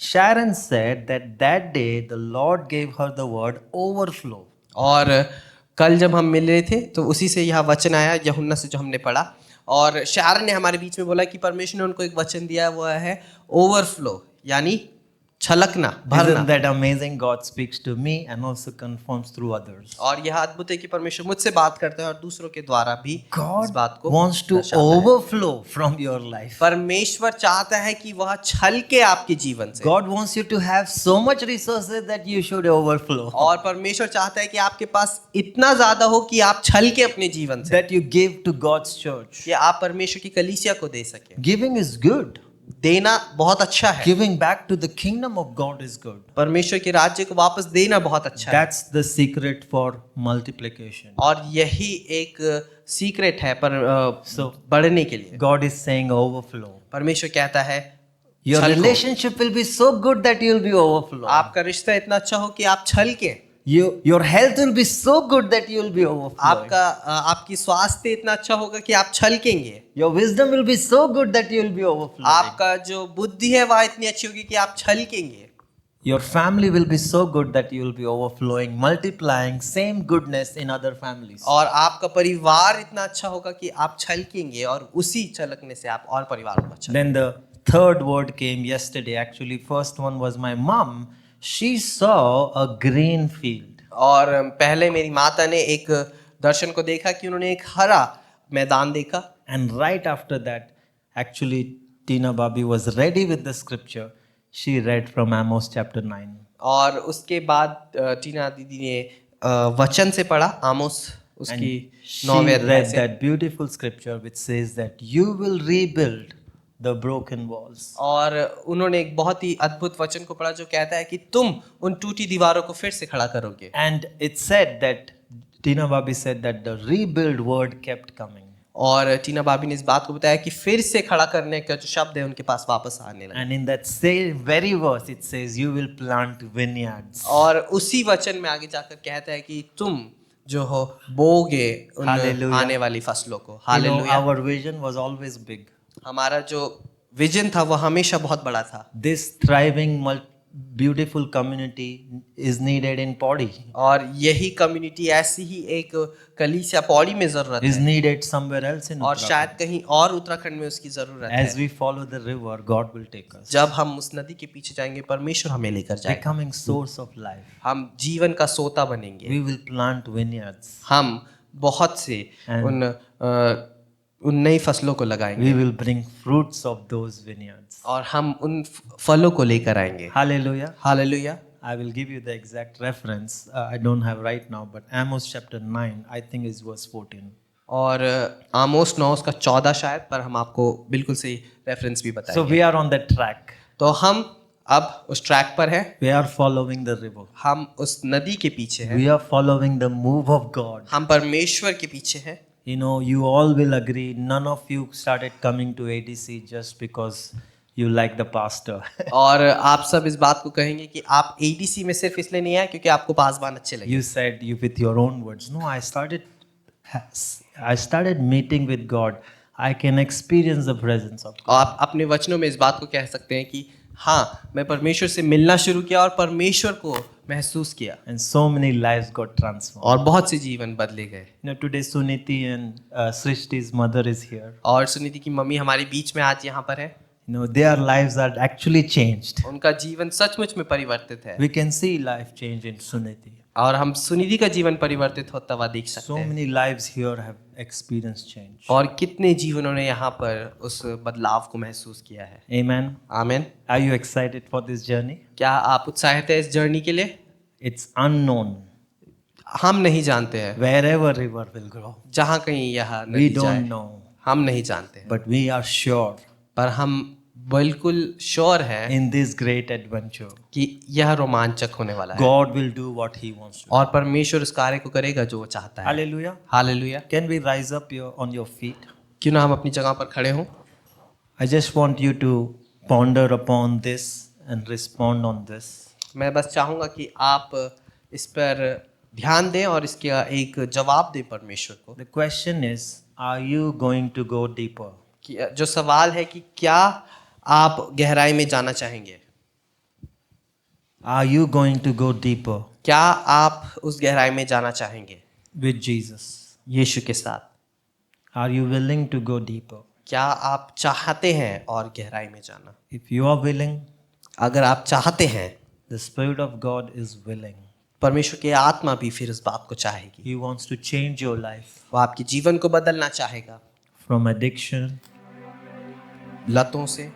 Sharon said that day the Lord gave her the word overflow. और कल जब हम मिल रहे थे तो उसी से यह वचन आया यूहन्ना से जो हमने पढ़ा, और शारन ने हमारे बीच में बोला कि परमेश्वर ने उनको एक वचन दिया, वो है ओवरफ्लो, यानी छलकना, भरना। Isn't that amazing? God speaks to me and also confirms through others. और यह अद्भुत है कि परमेश्वर मुझसे बात करता है और दूसरों के द्वारा भी इस God बात को wants to दर्शाता है। overflow from your life. परमेश्वर चाहता है कि वह छलके आपके जीवन से, God wants you to have so much resources that you should overflow. और परमेश्वर चाहता है कि आपके पास इतना ज्यादा हो कि आप छलके अपने जीवन से, That you give to God's church. कि आप परमेश्वर की कलीसिया को दे सके। Giving is good. देना बहुत अच्छा है, Giving back to the kingdom of God is good. परमेश्वर के राज्य को वापस देना बहुत अच्छा है, That's the secret for multiplication. और यही एक सीक्रेट है पर So- बढ़ने के लिए। God is saying overflow. परमेश्वर कहता है Your छलको। relationship will be so good that you will be overflow. आपका रिश्ता इतना अच्छा हो कि आप छलके, Your health will be so good that you will be overflowing. आपकी स्वास्थ्य इतना अच्छा होगा कि आप छलकेंगे, Your wisdom will be so good that you will be overflowing. आपका जो बुद्धि है वह इतनी अच्छी होगी कि आप छलकेंगे, Your family will be so good that you will be overflowing, multiplying same goodness in other families. और आपका परिवार इतना अच्छा होगा कि आप छलकेंगे, और उसी छलकने से आप और परिवार को अच्छा। Then the third word came yesterday. Actually, first one was my mom. She saw a green field. और पहले मेरी माता ने एक दर्शन को देखा कि उन्होंने एक हरा मैदान देखा, And right after that, actually, Tina Babi was ready with the scripture. She read from Amos chapter 9. और उसके बाद टीना दीदी ने वचन से पढ़ा, आमोस उसकी She 9वें अध्याय read से। that beautiful scripture which says that you will rebuild the broken walls. और उन्होंने एक बहुत ही अद्भुत वचन को पढ़ा जो कहता है कि तुम उन टूटी दीवारों को फिर से खड़ा करोगे। And it said that, Tina Babi said that the rebuild word kept coming. और टीना बाबी ने इस बात को बताया कि फिर से खड़ा करने का जो शब्द है उनके पास वापस आने लगा। And in that same very verse, it says, you will plant vineyards. और उसी वचन में आगे जाकर कहता है कि तुम जो हो बोगे उन Hallelujah. आने वाली फसलों को। You know, hallelujah. our vision was always big. हमारा जो विजन था वह हमेशा बहुत बड़ा था, This thriving, beautiful community is needed in Podi, और यही कम्युनिटी ऐसी ही एक कलीसिया पौड़ी में जरूरत is है, needed somewhere else in और Uttarakhand. शायद कहीं और उत्तराखंड में उसकी जरूरत As है। we follow the river, God will take us, जब हम उस नदी के पीछे जाएंगे परमेश्वर हमें लेकर जाएगा, becoming source of life. हम जीवन का सोता बनेंगे, We will plant vineyards. हम बहुत से And उन नई फसलों को लगाएंगे, we will bring fruits of those vineyards. और हम उन फलों को लेकर आएंगे। Hallelujah. Hallelujah. I will give you the exact reference. I don't have right now, but Amos chapter 9, I think is verse 14. और आमोस 9 उसका 14 शायद, पर हम आपको बिल्कुल सही रेफरेंस भी So बताएंगे। we are on that track. तो हम अब उस ट्रैक पर हैं, We are following the river. हम उस नदी के पीछे हैं, We are following the move of God. हम परमेश्वर के पीछे हैं। You know, you all will agree, none of you started coming to ADC just because you like the pastor. और आप सब इस बात को कहेंगे कि आप एडीसी में सिर्फ इसलिए नहीं आए क्योंकि आपको पासबान अच्छे लगे। You said you with your own words. No, I started meeting with God. I can experience the presence of God. आप अपने वचनों में इस बात को कह सकते हैं कि हाँ, मैं परमेश्वर से मिलना शुरू किया और परमेश्वर को महसूस किया, And so many lives got transformed. और बहुत से जीवन बदले गए। You know, today Suniti and Srishti's mother is here. और सुनीति की मम्मी हमारे बीच में आज यहाँ पर है। You know, their lives are actually changed. उनका जीवन सचमुच में परिवर्तित है, We can see life change in Suniti. और हम सुनिधि का जीवन परिवर्तित होता हुआ देख सकते So हैं। many lives here have experienced change. और कितने जीवनों ने यहाँ पर उस बदलाव को महसूस किया है। Amen. आमीन। Are you excited for this journey? क्या आप उत्साहित है इस जर्नी के लिए? It's unknown. हम नहीं जानते हैं Wherever river will grow, जहाँ कहीं यह we नदी जाए, don't know. हम नहीं जानते हैं, But we are sure पर हम बिल्कुल श्योर हैं in this great adventure, कि यह रोमांचक होने वाला है, God will do what He wants to. और परमेश्वर उस कार्य को करेगा जो वो चाहता है। Hallelujah. Hallelujah. Can we rise up on your feet? क्यों ना हम अपनी जगह पर खड़े हों। I just want you to ponder upon this and respond on this. मैं बस चाहूँगा कि आप इस पर ध्यान दें और इसका एक जवाब दें परमेश्वर को। The question is, are you going to go deeper? कि जो सवाल है कि क्या आप गहराई में जाना चाहेंगे? Are you going to go deeper? क्या आप उस गहराई में जाना चाहेंगे? with Jesus? यीशु के साथ। Are you willing to go deeper? क्या आप चाहते हैं और गहराई में जाना? If you are willing, अगर आप चाहते हैं, the Spirit of God is willing. परमेश्वर की आत्मा भी फिर इस बात को चाहेगी। He wants to change your life वो आपके जीवन को बदलना चाहेगा, from addiction, लतों से,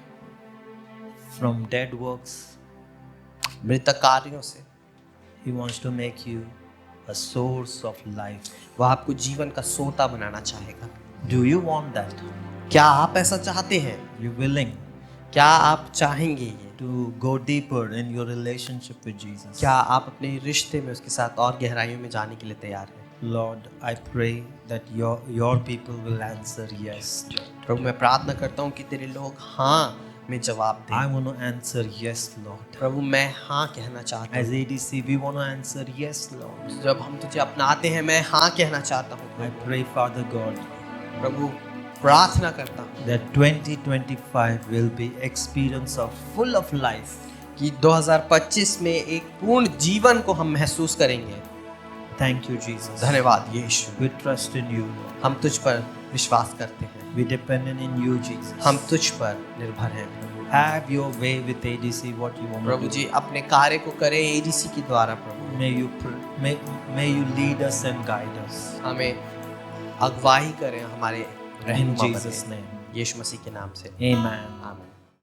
from dead works. मृतक कार्यों से। He wants to make you a source of life. वो आपको जीवन का सोता बनाना चाहेगा। Do you want that? क्या आप ऐसा चाहते हैं? You willing क्या आप चाहेंगे ये? to go deeper in your relationship with Jesus? क्या आप अपने रिश्ते में उसके साथ और गहराइयों में जाने के लिए तैयार हैं? Lord, I pray that your people will answer yes. प्रभु मैं प्रार्थना करता हूँ कि तेरे लोग हाँ में जवाब I दें। want to answer yes, Lord. प्रभु मैं हाँ कहना चाहता As हूँ। ADC, we want to answer yes, Lord. जब हम तुझे अपनाते हैं मैं हाँ कहना चाहता हूँ। I pray, Father God, प्रभु प्रार्थना करता हूँ that 2025 will be experience of full of life. कि 2025 में एक पूर्ण जीवन को हम महसूस करेंगे। Thank you, Jesus. धन्यवाद यीशु। We trust in you, Lord. हम तुझ पर विश्वास करते हैं, We depend in you, Jesus. हम तुझ पर निर्भर हैं। Have your way with ADC, what you want to Prabhu do. जी अपने कार्य को करें एडीसी के द्वारा। प्रभु May you lead us and guide us. हमें अगुवाई करें, हमारे In रहनुमा Jesus' बने। name. यीशु मसीह के नाम से Amen. आमीन।